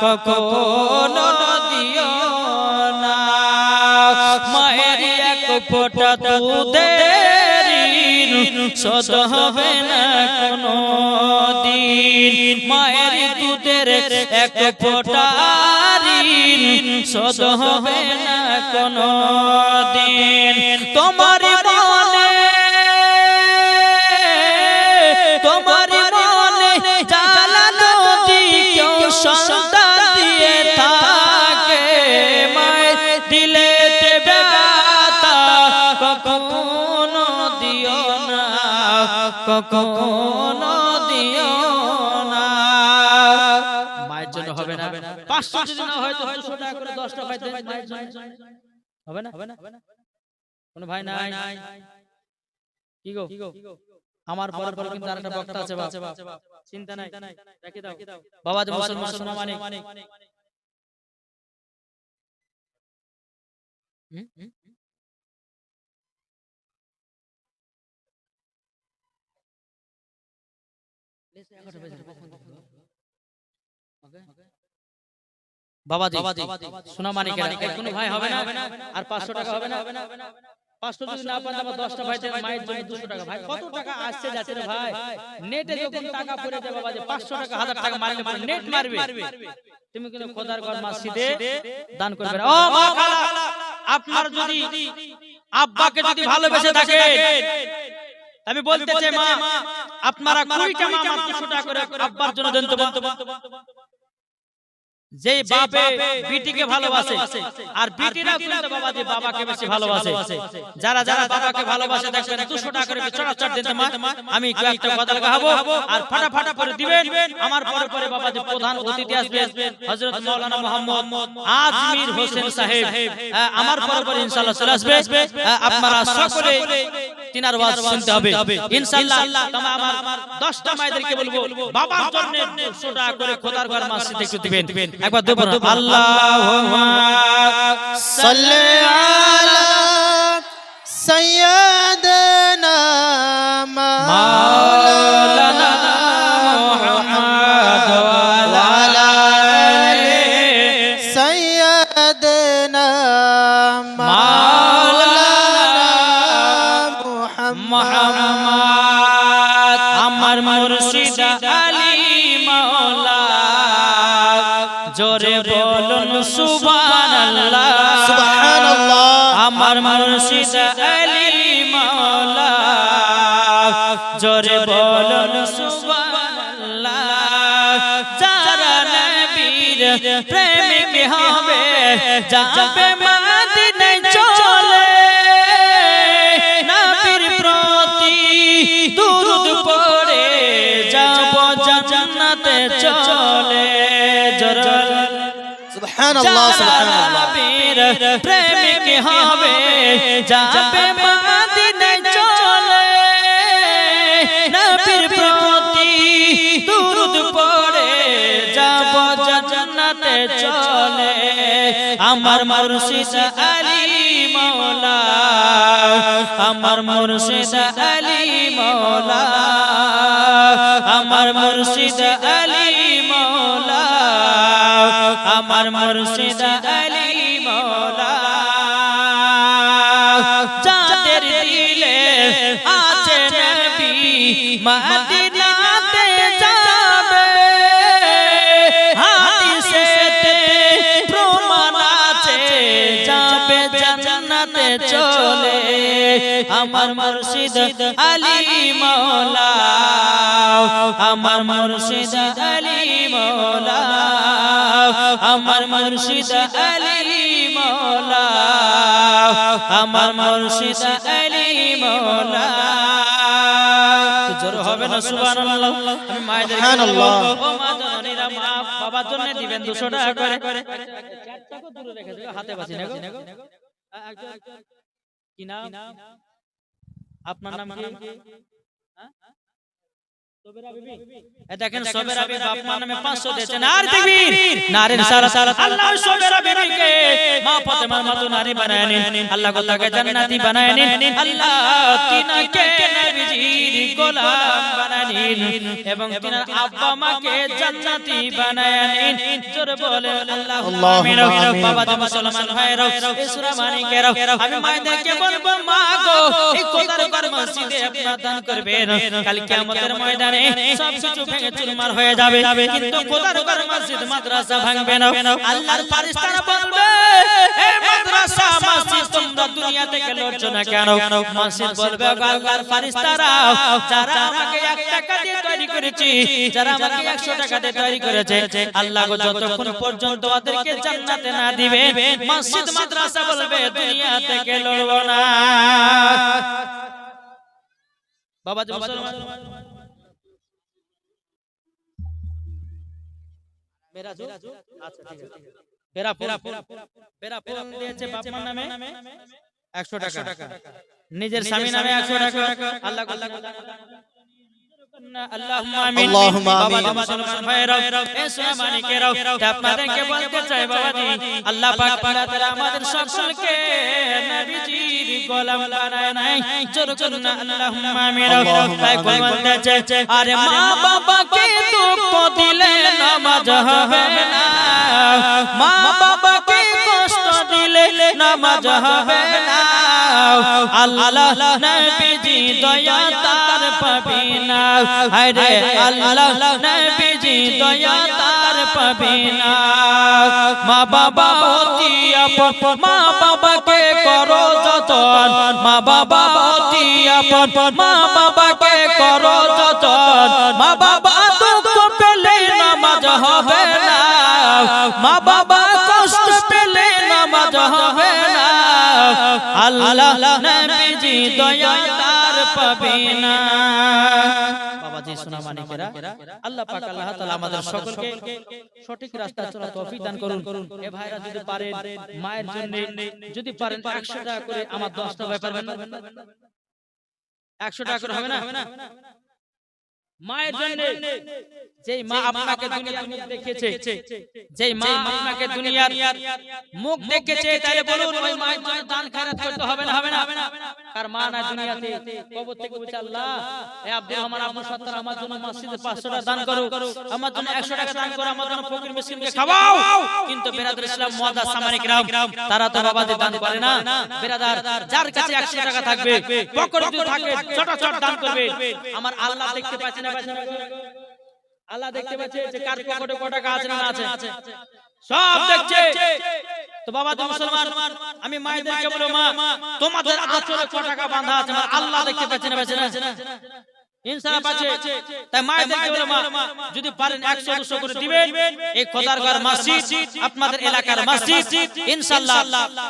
[SPEAKER 1] কখনো দিও না। মায়ের এক ফোঁটা দুধের শোধ হবে না কোনো দিন। মায়ের দুধের এক ফোঁটা শোধ হবে না কোনো দিন। তোমার মনে, তোমার মনে জ্বালা যদি কেউ সন্তান দিয়ে থাকে কখনো দিও না। মায়ের জন্য হবে না, 500 যদি না হয় তো 200 টাকা করে 10টা ভাই দেন মায়ের জন্য। হবে না? কোন ভাই নাই? কি গো আমার পরে পরে কিন্তু আরেকটা বক্তা আছে বাবা, চিন্তা নাই, রেখে দাও বাবা। যে মুসলমান সোনা মানে বাবাজি সোনা মানিকেরা কোন ভাই হবে না? আর 500 টাকা হবে না? 500 যদি না পান আবার 10টা ভাই দেন মায়ের জন্য 200 টাকা। ভাই কত টাকা আসছে যাচ্ছে রে ভাই? নেটে যখন টাকা পড়ে যাবে বাবাজি 500 টাকা 1000 টাকা মারলে পরে নেট মারবে। তুমি কিন্তু খোদার ঘর মসজিদে দান করবে। ও মা খালা, আপনার যদি আব্বাকে যদি ভালোবেসে থাকেন, আমি বলতে চাই মা আপনারা 20 টাকা আমার 200 টাকা করে আব্বার জন্য দেন তো। যে বাপে বিটিকে ভালোবাসে আর বিটিরা কিন্তু বাবাজি বাবাকে বেশি ভালোবাসে। যারা যারা বাবাকে ভালোবাসে দেখবেন 200 টাকা করে চড়াচড় দিতে মা আমি কয়েকটা কথা লাগাবো আর ফাটাফাটা করে দিবেন। আমার পরে পরে বাবাজি প্রধান অতিথি আসবেন হযরত মাওলানা মুহাম্মদ আজমির হোসেন সাহেব। আমার পরে পরে ইনশাআল্লাহ চলে আসবে। আপনারা সকলে তিনার ওয়াজ শুনতে হবে ইনশাআল্লাহ। তবে আমার 10টা মায়েদেরকে বলবো বাবার জন্য 200 টাকা করে খোদার ঘর মসজিদে একটু দিবেন। একবার দেব না আল্লাহুম্মা
[SPEAKER 2] সাল্লি আলা সাইয়্যিদিনা মাওলানা মুহাম্মদ ওয়া আলা আলি সাইয়্যিদিনা মাওলানা মুহাম্মদ।
[SPEAKER 1] আমার মুর্শিদ আলী মাওলা জোরে বলুন সুবহানাল্লাহ
[SPEAKER 2] সুবহানাল্লাহ।
[SPEAKER 1] আমার মুর্শিদ আলী মাওলা জোরে বলুন সুবহানাল্লাহ। যারা নবীর প্রেমিক হবে যাবে মদিনায় চলে, নবীর প্রতি দুরূদ পড়ে যাব জান্নাতে চলে।
[SPEAKER 2] সুবহানাল্লাহ সুবহানাল্লাহ।
[SPEAKER 1] প্রেমিক হবে যাবে মদিনায় চলে, নবীর প্রতি দুরূদ পড়ে যাব জান্নাতে চলে। আমার মুর্শিদ আলী মাওলা, আমার মুর্শিদ আলী মাওলা, আমার মুর্শিদ আলী মাওলা, আমার মুর্শিদ আলী মাওলা। যাদের দিলে আছে নবী মদিনাতে যাবে, হাদিসেতে প্রমাণ আছে যাবে জান্নাতে চলে। আমার মুর্শিদ আলী মাওলা, আমার মুর্শিদ আলী মাওলা, আমার মুর্শিদ আলী মাওলা, আমার মুর্শিদ আলী মাওলা। জোর হবে না সুবহানাল্লাহ। আমি মায়েদের
[SPEAKER 2] সুবহানাল্লাহ।
[SPEAKER 1] ও মা জননীরা মা বাবার জন্য দিবেন 200 টাকা করে। চারটাকে দূরে রেখে দিও, হাতে বাঁচি না গো। কি নাম আপনার? নাম কি? দেখেন সবেরা বিবি বাপ মা নামে 500 দিয়েছে। নারে তাকবীর, নারে রিসালাত। আল্লাহ সবেরা বিবিকে মা ফাতেমার মতো নারী বানায় নিন, আল্লাহ গো তাকে জান্নাতি বানায় নিন, আল্লাহ তিনাকে নবীজির গোলাম বানায় নিন এবং তিনার আব্বা মাকে জান্নাতি বানায় নিন। জোরে বলে আল্লাহুম্মা আমিন। বাবা তো মুসলমান ভাইরা এই সূরা মানিকেরা আমি মায়েদেরকে বলবো মা গো এই খোদার ঘর মসজিদে আপনারা দান করবেন। কাল কিয়ামতের ময়দানে সব কিছু ভেঙে চুরমার হয়ে যাবে কিন্তু খোদার ঘর মসজিদ মাদ্রাসা ভাঙবে না। আল্লাহর ফেরেশতারা বলবে এই মাদ্রাসা মসজিদ তোমরা দুনিয়া থেকে লড়ছো না কেন? মসজিদ বলবে আল্লাহর ফেরেশতারা যারা আমাকে 1 টাকা দিয়ে তৈরি করেছি, যারা আমাকে 100 টাকা দিয়ে তৈরি করেছে, আল্লাহ গো যতক্ষণ পর্যন্ত ওদেরকে জান্নাতে না দিবে মসজিদ মাদ্রাসা বলবে দুনিয়া থেকে লড়বো না। বাবা জি মুসলমান মেরা জো আচ্ছা ঠিক আছে ফেরা দিয়েছে বাপ মার নামে 100 টাকা নিজের স্বামী নামে 100 টাকা আল্লাহ আল্লাহুম্মা আমিন
[SPEAKER 2] আল্লাহুম্মা
[SPEAKER 1] বাবা
[SPEAKER 2] আমিন।
[SPEAKER 1] জি মুসলমান ভাইরাও এ সোনা মানিকেরাও আপনাদেরকে বলতে চাই বাবা জি আল্লাহ পাক তাআলা আমাদের সকলকে নবীজির গোলাম বানায় নাই জোর করুন আল্লাহুম্মা আমিন তাই কোন বলতে চাই আরে মা বাবাকে দুঃখ দিলে নামাজ হবে না মা বাবাকে কষ্ট দিলে নামাজ হবে না আল্লাহ নবীজি দয়া তার পাবি না আরে আল্লাহ নবীজি দয়া তার পাবি না মা বাবা অতি আপন মা বাবাকে করো যতন মা বাবা অতি আপন মা বাবাকে করো যতন মা বাবা দুঃখ পেলে নামাজ হবে না মা বাবা কষ্ট পেলে নামাজ হবে না আল্লাহ নবীজি দয়া তার পাবে না বাবাজি সোনা মানিকেরা আল্লাহ পাক আল্লাহ তাআলা আমাদের সকলকে সঠিক রাস্তা চলার তৌফিক দান করুন এ ভাইরা যদি পারেন মায়ের জন্য যদি পারেন 100 টাকা করে আমার 10 টা ভাই পারবেন না 100 টাকা করে হবে না মায়ের জন্য যেই মা আপনাকে দুনিয়ার মুখ দেখেছে যেই মা আপনাকে দুনিয়ার মুখ দেখেছে তাহলে বলুন ওই মায়ের জন্য দান খয়রাত করতে হবে না কার মা না দুনিয়াতে কবর থেকে বলছে আল্লাহ এ আব্দুর রহমান আব্দুল সত্তার আমার জন্য মসজিদে 500 টাকা দান করো আমার জন্য 100 টাকা দান করো আমার জন্য ফকির মিসকিনকে খাওয়াও কিন্তু বিরাদর ইসলাম মুআদ্দাস সামানি کرام তারা তো বাবাজি দান করে না বিরাদার যার কাছে 100 টাকা থাকবে পকেটে যদি থাকে ছোট ছোট দান করবে আমার আল্লাহ দেখতে পাচ্ছে না আল্লাহ দেখতে পাচ্ছে যে কার পকেটে কত টাকা আছে না আছে সব দেখছে তো বাবা তুমি মুসলমান আমি মায়েদেরকে বলবো মা তোমাদের আঁচলে কত টাকা বাঁধা আছে আমার আল্লাহ দেখতে পাচ্ছে না ইনসাফ আছে তাই মায়েদেরকে বলবো মা যদি পারেন 100 200 করে দিবেন এই খোদারগার মসজিদ আপনাদের এলাকার মসজিদ ইনশাআল্লাহ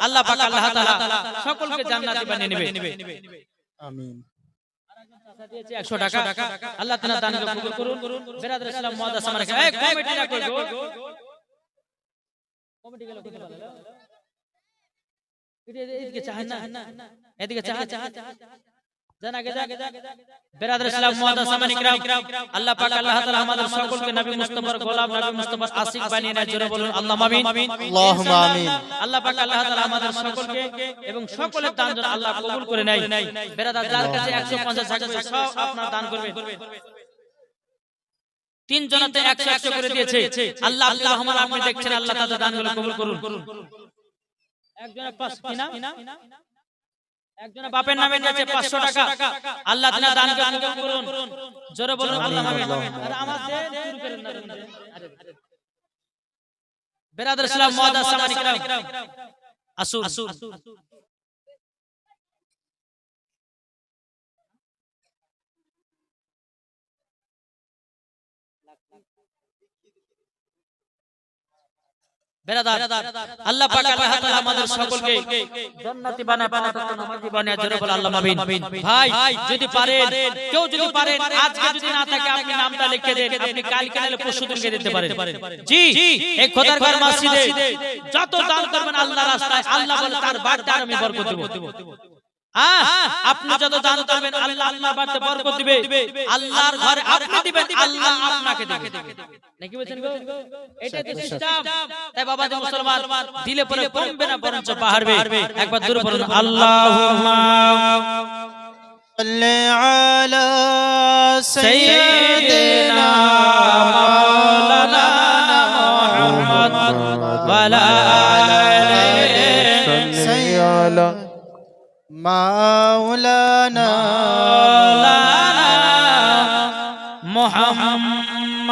[SPEAKER 1] আল্লাহ পাক আল্লাহ তাআলা সকলকে জান্নাতি বানিয়ে নেবে
[SPEAKER 2] আমিন
[SPEAKER 1] 100 টাকা আল্লাহ তাআলা দান কবুল করুন বিরাদর ইসলাম মুআদ্দাস সামানি کرام এই কমিটিটা করব কমিটি গেল কত ভালো এদিকে চাহ না এদিকে চাহ জানা গে বিরাদর ইসলাম মুআদ্দাস সামানি کرام আল্লাহ পাক আল্লাহ তাআলা আমাদের সকলকে নবী মুস্তাফার গোলাম নবী মুস্তাফার আশিক বানিয়ে নেয় জোরে বলুন আল্লাহুম্মা আমিন
[SPEAKER 2] আল্লাহুম্মা আমিন
[SPEAKER 1] আল্লাহ পাক আল্লাহ তাআলা আমাদের সকলকে এবং সকলের দান যেন আল্লাহ কবুল করে নেয় বিরাদর যার কাছে 150 থাকবে সব আপনারা দান করবেন তিন জনতে 100 করে দিয়েছে আল্লাহ আব্দুর রহমান আপনি দেখছেন আল্লাহ তাআলা দানগুলো কবুল করুন একজনের 5 কিনা একজনের বাপের নামে দিয়েছে 500 টাকা আল্লাহ তাআলা দানকে কবুল করুন জোরে বলুন আল্লাহ আমিন আর আমার যে শুরু করেন না বিরাদর ইসলাম মুআদ্দাস সামানি کرام আসুন বিরাদার আল্লাহ পাক আল্লাহ তাআলা আমাদের সকলকে জান্নাতি বানায় পানাতে নামাজি বানায় জোরে বল আল্লাহুম্মা আমিন ভাই যদি পারেন কেউ যদি পারেন আজকে যদি না থাকে আপনি নামটা লিখে দেন আপনি কালকে নালে পরশু দিনকে দিতে পারেন জি এই খোদার ঘর মসজিদে যত দান করবেন আল্লাহর রাস্তায় আল্লাহ বলে তার বাড়তে আমি বরকত দেব আপনি যত দান করবেন আল্লাহ আল্লাহর বাড়তে বরকত দিবে আল্লাহর ঘরে আপনি দিবেন আল্লাহ আপনাকে দিবে নাকি বলেন গো এটা তো সিস্টেম তাই বাবা জি মুসলমান দিলে পরে কমবে না বরঞ্চ বাড়বে একবার দূর বলুন আল্লাহুম্মা
[SPEAKER 2] সাল্লি আলা সাইয়্যিদিনা মাওলানা মুহাম্মদ ওয়া আলা আলিহি সাল্লি আলা মাওলানা
[SPEAKER 1] মুহাম্মদ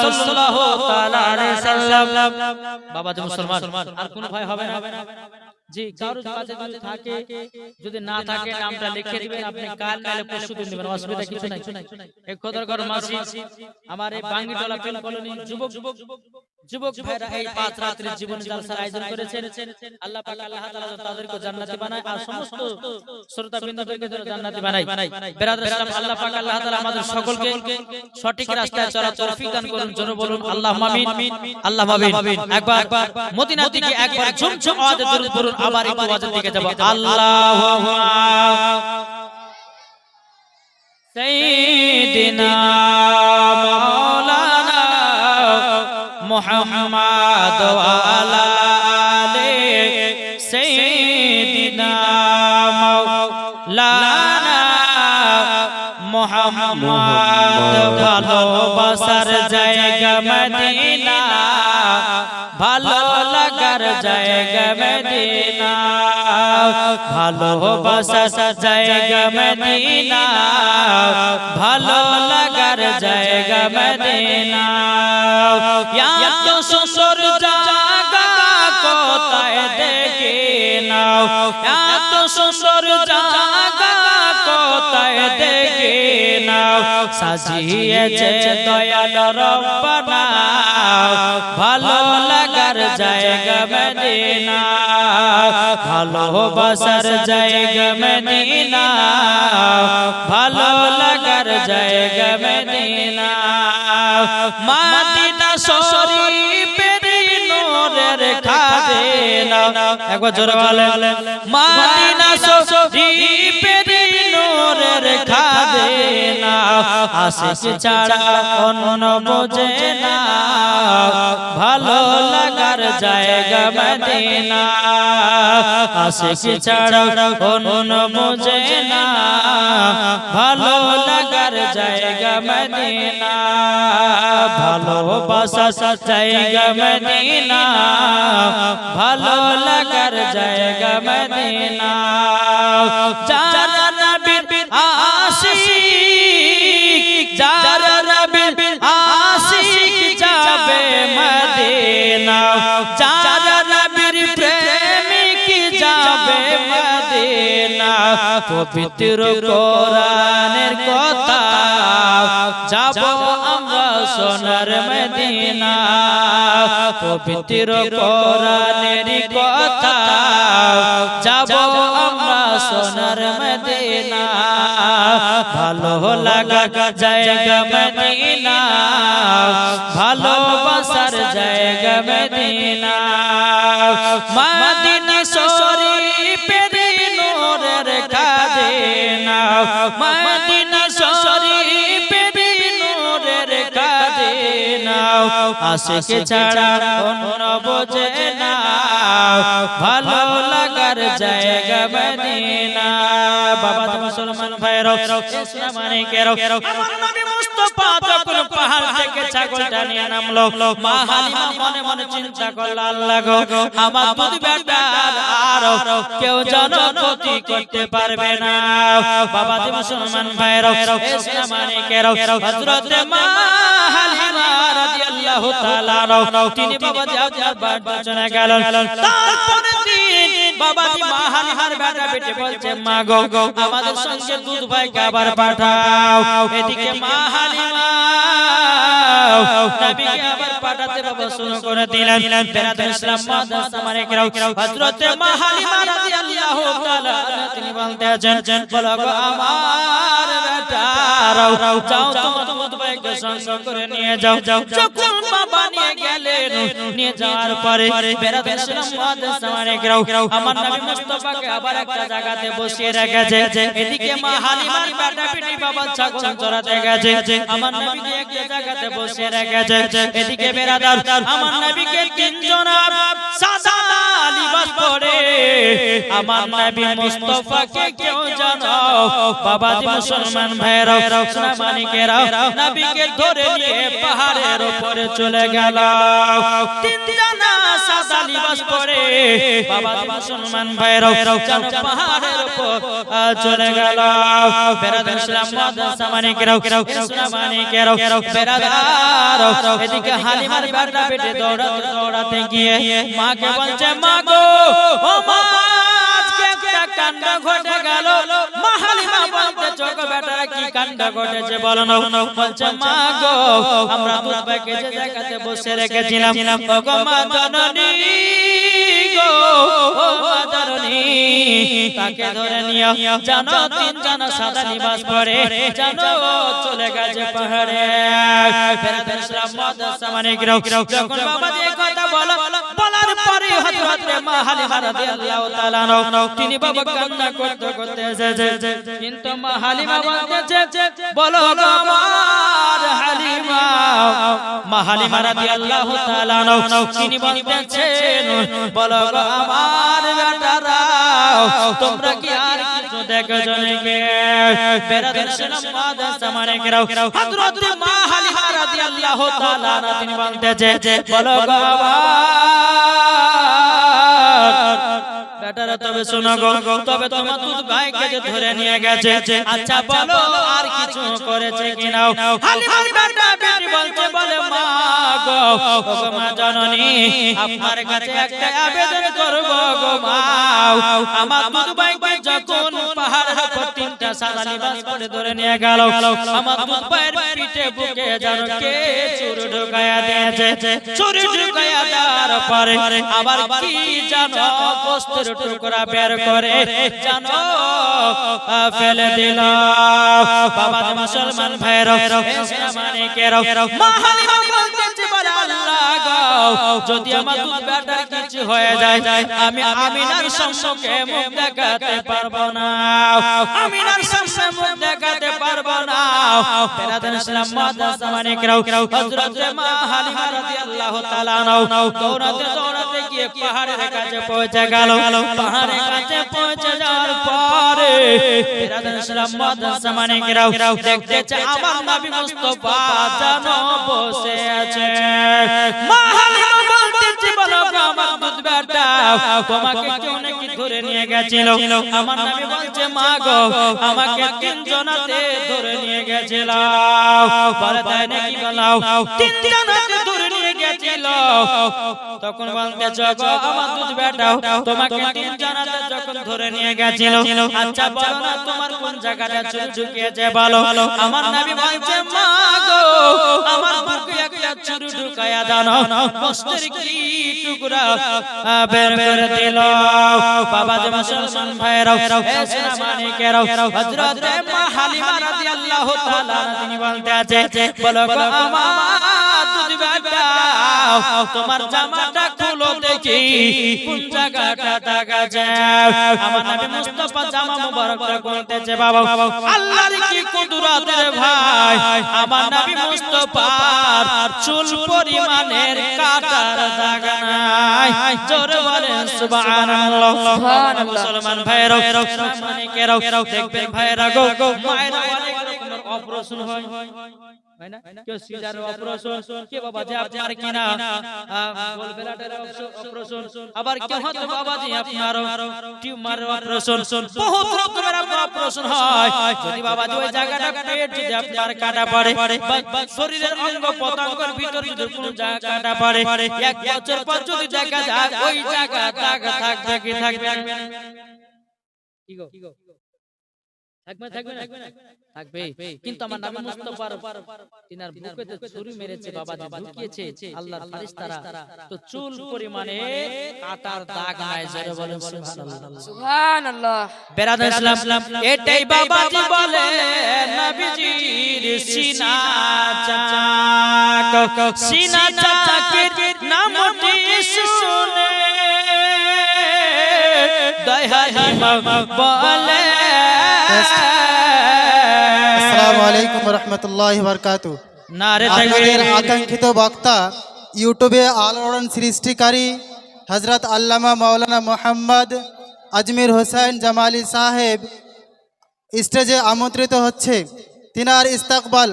[SPEAKER 1] সাল্লাল্লাহু তাআলা আলাইহি সাল্লাম বাবা জি মুসলমান আর কোন ভাই হবে না জি কারোর কাছে যদি থাকে, যদি না থাকে নামটা লিখে দিবেন, আপনি কাল নালে পরশু দিন দিবেন, অসুবিধা কিছু নাই। এক খোদারগড় মাসি আমার এই বাঙ্গিটলা পিল কলোনি যুবক ভাইরা এই 5 রাত্রির জীবন জলসার আয়োজন করেছেন। আল্লাহ পাক আল্লাহ তাআলা তাদেরকে জান্নাতি বানায় আর সমস্ত শ্রোতা বৃন্দদেরকে জান্নাতি বানায়। বেরাদর ইসলাম আল্লাহ পাক আল্লাহ তাআলা আমাদের সকলকে সঠিক রাস্তায় চলার তৌফিক দান করুন। জোরে বলুন আল্লাহুম্মা আমিন, আল্লাহুম্মা আমিন। একবার মদিনা থেকে একবার ঝুমঝুম আওয়াজে দরুদ পড়ুন, আবার একটু আওয়াজের দিকে যাব। আল্লাহুম্মা সাইয়্যিদিনা মাওলানা মুহাম্মদ ওয়া আলা আলি সাইয়্যিদিনা মাওলানা মুহাম্মদ। ভালোবাসার জায়গা মদিনা, ভালো লাগার জায়গা মদিনা, ভালোবাসার জায়গা মদিনা, ভালো লাগার জায়গা মদিনা। এত সুন্দর জায়গা কোথায় দেখি নাও, এত সুন্দর জায়গা কোথায় দেখি নাও, সাজিয়েছে দয়াল রব্বানা, ভালো লাগার জায়গা মদিনা, ভালোবাসার জায়গা মদিনা, ভালো লাগার জায়গা মদিনা। মদিনা শরীফের নূরের খাজানা, একবার জোরে বলেন মদিনা শরীফের নূরের খাজানা, আশিক ছাড়া অন্য বোঝে না, ভালো লাগার জায়গা মদিনা, আশিক ছাড়া অন্য বোঝে না, ভালো লাগার জায়গা মদিনা, ভালোবাসার জায়গা মদিনা, ভালো লাগার জায়গা মদিনা। যারা নবীর আশিক, যারা নবীর আশিক যাবে মদিনা, যারা নবীর প্রেমিক যাবে মদিনা, পবিত্র কোরআনের কথা যাব আমরা সোনার মদিনা, পবিত্র কোরআনের কথা যাব আমরা সোনার মদিনা, ভালো লাগা জায়গা মদিনা, ভালোবাসার জায়গা মদিনা। মদিনা শরীফের নূরের খাজানা, মদিনা শরীফের নূরের খাজানা, আশিক ছাড়া অন্য বোঝে না, ভালো লাগার জায়গা মদিনা। বাবা মুসলমান ভাইরা ইসলাম মানিকেরা, আমার নবী মুস্তাফা যখন পাহাড় থেকে ছাগলটা নিয়ে নামলো, মা হালিমা মনে মনে চিন্তা করলো, আল্লাহ গো আমার দুধ বেটা আর কেউ যেন ক্ষতি করতে পারবে না। বাবা মুসলমান ভাইরা ইসলাম মানিকেরা, হযরত মা হালিমা রাদিয়াল্লাহু তাআলা তিনি বাবাজি আপনার বাড়িতে চলে গেলেন। তারপরের দিন বাবাজি মা হালিমার বেটা বেটি বলছে, মা গো আমাদের সঙ্গে দুধ ভাই খাবার পাঠাও। এদিকে মা হালিমা নবীকে আবার পাঠাতে বাবা শুরু করে দিলেন। বেরাদর ইসলাম মাদ্রাসা মানিকেরা, হযরত মা হালিমা রাদিয়াল্লাহু তাআলা তিনি বলতে আছেন, বলো গো আমার বেটারাও যাও তোমার দুধ ভাইকে সঙ্গ করে নিয়ে যাও। যখন বাবা নিয়ে গেলেন, নিয়ে যাওয়ার পরে বেরাদর ইসলাম মাদ্রাসা মানিকেরা, আমার নবী মুস্তাফাকে আবার একটা জায়গাতে বসিয়ে রেখেছে। এদিকে মা হালিমার বেটা বেটি বাবা ছাগল চড়াতে গেছে, আমার নবীকে একটা জায়গাতে বসিয়ে রেখেছে। এদিকে বেরাদার আমার নবীকে তিনজন সাদা লিবাস পরে আমার নবী মুস্তাফাকে কেউ জানো বাবাজি মুসলমান ভাইরা ইসলাম মানিকেরা, নবীকে ধরে নিয়ে পাহাড়ের উপরে চলে গেল। তিনজন সাদা লিবাস পরে বাবাজি মুসলমান ভাইরা পাহাড়ের উপর চলে গেল। বেরাদার ইসলাম মাদ্রাসা মানিকেরা, ইসলাম মানিকেরা, বেরাদার এদিকে হালিমার বেটা বেটি দৌড়াতে দৌড়াতে গিয়ে মাকে বলছে, মা গো ও মা আজকে একটা কাণ্ড ঘটে গেল মা হালিমা বলতে চোখ বেটারা কি কাণ্ড ঘটেছে বলো না বলছে মা গো আমরা দুধ পাইকে যে জায়গাতে বসে রেখেছিলাম ও গো মা জননী গো ও মা জননী তাকে ধরে নিও জানো তিনজন সাদা লিবাস পরে জানো চলে গেছে পাহাড়ে ফেরাতে ইসলাম মাদ্রাসা মানে যখন বাবাজি এই কথা বলার পরে হযরত মা হালিমা রাদিয়াল্লাহু তাআলা আনহা তিনি বাবা কান্না করতে করতে এসেছে কিন্তু মা হালিমা বলতেছে বলো গো আমার হালিমা মা হালিমা রাদিয়াল্লাহু তাআলা আনহা তিনি বলতেছেন বলো গো আমার বেটারা তোমরা কি আর কিছু দেখছো নাকি বেরাদের ইসলাম মাদ্রাসা মানে হযরত মা হালিমা রাদিয়াল্লাহু তাআলা আনহা তিনি বলতেছে বলো গো বেটারা তবে শোনো গো তবে তোমার দুধ ভাইকে যে ধরে নিয়ে গেছে আচ্ছা বলো আর কিছু করেছে কিনা হালিমার বেটা বেটি বলতে বলে মা গো ও মা জননী আপনার কাছে একটা আবেদন করব গো মা আমার দুধ ভাইকে যখন পাহাড়ের উপর তিনটা সাদা লিবাস পরে ধরে নিয়ে গেল আমার দুধ ভাইয়ের পিঠে বুকে যেন কে চুরি ঢুকায়া দিয়েছে চুরি ঢুকায়া দেওয়ার পরে আবার কি জানো গোস্তের টুকরা বের করে জানো ফেলে দিল বাবা মুসলমান ভাইরা ইসলামানিকেরা মা হালিমা বলতেছে বলে আল্লাহ গো যদি আমার দুধ বেটার কিছু হয়ে যায় আমি আমিনার সম্মুখে মুখ দেখাতে পারবো না আমিনার সম্মুখে মুখ দেখাতে পারবো না বেরাদান ইসলাম মাদ্রাসা মানিকরা হযরত মা হালিমা রাদিয়াল্লাহু তাআলা আনহা দৌড়াতে গিয়ে পাহাড়ের কাছে পৌঁছে গেল পাহাড়ের কাছে পৌঁছে যাওয়ার পরে বেরাদান ইসলাম মাদ্রাসা মানিকরা দেখতেছে আমার নবী মুস্তাফা জানো বসে আছে মা হালিমা বলতেছে বলো আমার দুধ বেটা তোমাকে কেউ নাকি ধরে নিয়ে গেছিল আমার নবী বলছে মা গো আমাকে তিনজনাতে ধরে নিয়ে গেছিল বলে তাই নাকি বলাও তিনজনাতে ধরে নিয়ে গেছিল তখন বলতেছে গো আমার দুধ বেটা তোমাকে তিনজনাতে যখন ধরে নিয়ে গেছিল আচ্ছা বলো না তোমার কোন জায়গাটা চুল ঝুঁকিয়েছে বলো আমার নবী বলছে মা গো আমার বুকে একটা চুরি ঢুকায়া দাও গোস্তের কি টুকরা বের করে দিল বাবা যে মুসলমান ভাইরা ইসলামানিকেরা হযরত মা হালিমা রাদিয়াল্লাহু তাআলা তিনি বলতে আছে বলো গো আমার দুধ বেটা তোমার জামাটা খুলো দেখি কোন জায়গাটা দাগা যায় আমার নবী মুস্তাফা জামা মুবারকটা খুলতেছে বাবা আল্লাহর কি কুদরত রে ভাই আমার নবী মুস্তাফার চুল পরিমাণের কাটার দাগা নাই জোরে বলেন সুবহানাল্লাহ মুসলমান ভাইরা ইসলামানিকেরা দেখবেন ভাইরা গো মায়ের অনেক রকমের অপারেশন হয় না কেউ সিজার অপারেশন কে বাবা যে আপনার কিনা গোল বেলাটের অপারেশন আবার কেউ হয়তো বাবাজি আপনার টিউমারের অপারেশন বহুত রকমের অপারেশন হয় যদি বাবাজি ওই জায়গাটা পেট যদি আপনার কাটা পড়ে বা শরীরের অঙ্গ পতঙ্গের ভিতর যদি কোনো জায়গা কাটা পড়ে এক বছর পর যদি দেখা যায় ওই জায়গা দাগ থাকবে কি থাকবে কি গো থাকবে কিন্তু আমার নবী মুস্তাফার তিনার বুকেতে ছুরি মেরেছে বাবাজি ঢুকিয়েছে আল্লাহর ফেরেশতারা তো চুল পরিমাণে কাটার দাগ নাই জোরে বলেন সুবহানাল্লাহ বেরাদার ইসলাম এটাই বাবাজি বলে নবীজির সিনা চাকের নামটি শুনে দয়াহালিমা বলে
[SPEAKER 2] আসসালামু আলাইকুম ওয়া রাহমাতুল্লাহি ওয়া বারাকাতুহু
[SPEAKER 1] নারে
[SPEAKER 2] আমাদের আকাঙ্ক্ষিত বক্তা ইউটিউবে আলোড়ন সৃষ্টিকারী হযরত আল্লামা মাওলানা মোহাম্মদ আজমির হোসেন জামালি সাহেব স্টেজে আমন্ত্রিত হচ্ছে তিনার ইস্তেকবাল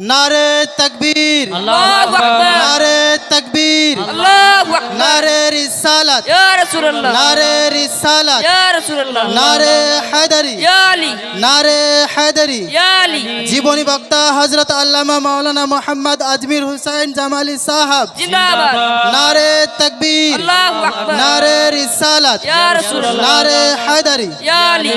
[SPEAKER 2] নারে তাকবীর
[SPEAKER 1] আল্লাহু আকবার
[SPEAKER 2] নারে তাকবীর
[SPEAKER 3] আল্লাহু আকবার
[SPEAKER 2] নারে রিসালাত
[SPEAKER 3] ইয়া রাসূলুল্লাহ
[SPEAKER 2] নারে রিসালাত
[SPEAKER 3] ইয়া রাসূলুল্লাহ
[SPEAKER 2] নারে হায়দারি
[SPEAKER 3] ইয়া আলী
[SPEAKER 2] নারে হায়দারি
[SPEAKER 3] ইয়া আলী
[SPEAKER 2] জীবনী বক্তা হযরত আল্লামা মাওলানা মোহাম্মদ আজমির হুসাইন জামালি সাহাব
[SPEAKER 3] জিন্দাবাদ
[SPEAKER 2] নারে তাকবীর
[SPEAKER 3] আল্লাহু আকবার
[SPEAKER 2] নারে রিসালাত
[SPEAKER 3] ইয়া রাসূলুল্লাহ
[SPEAKER 2] নারে হায়দারি
[SPEAKER 3] ইয়া আলী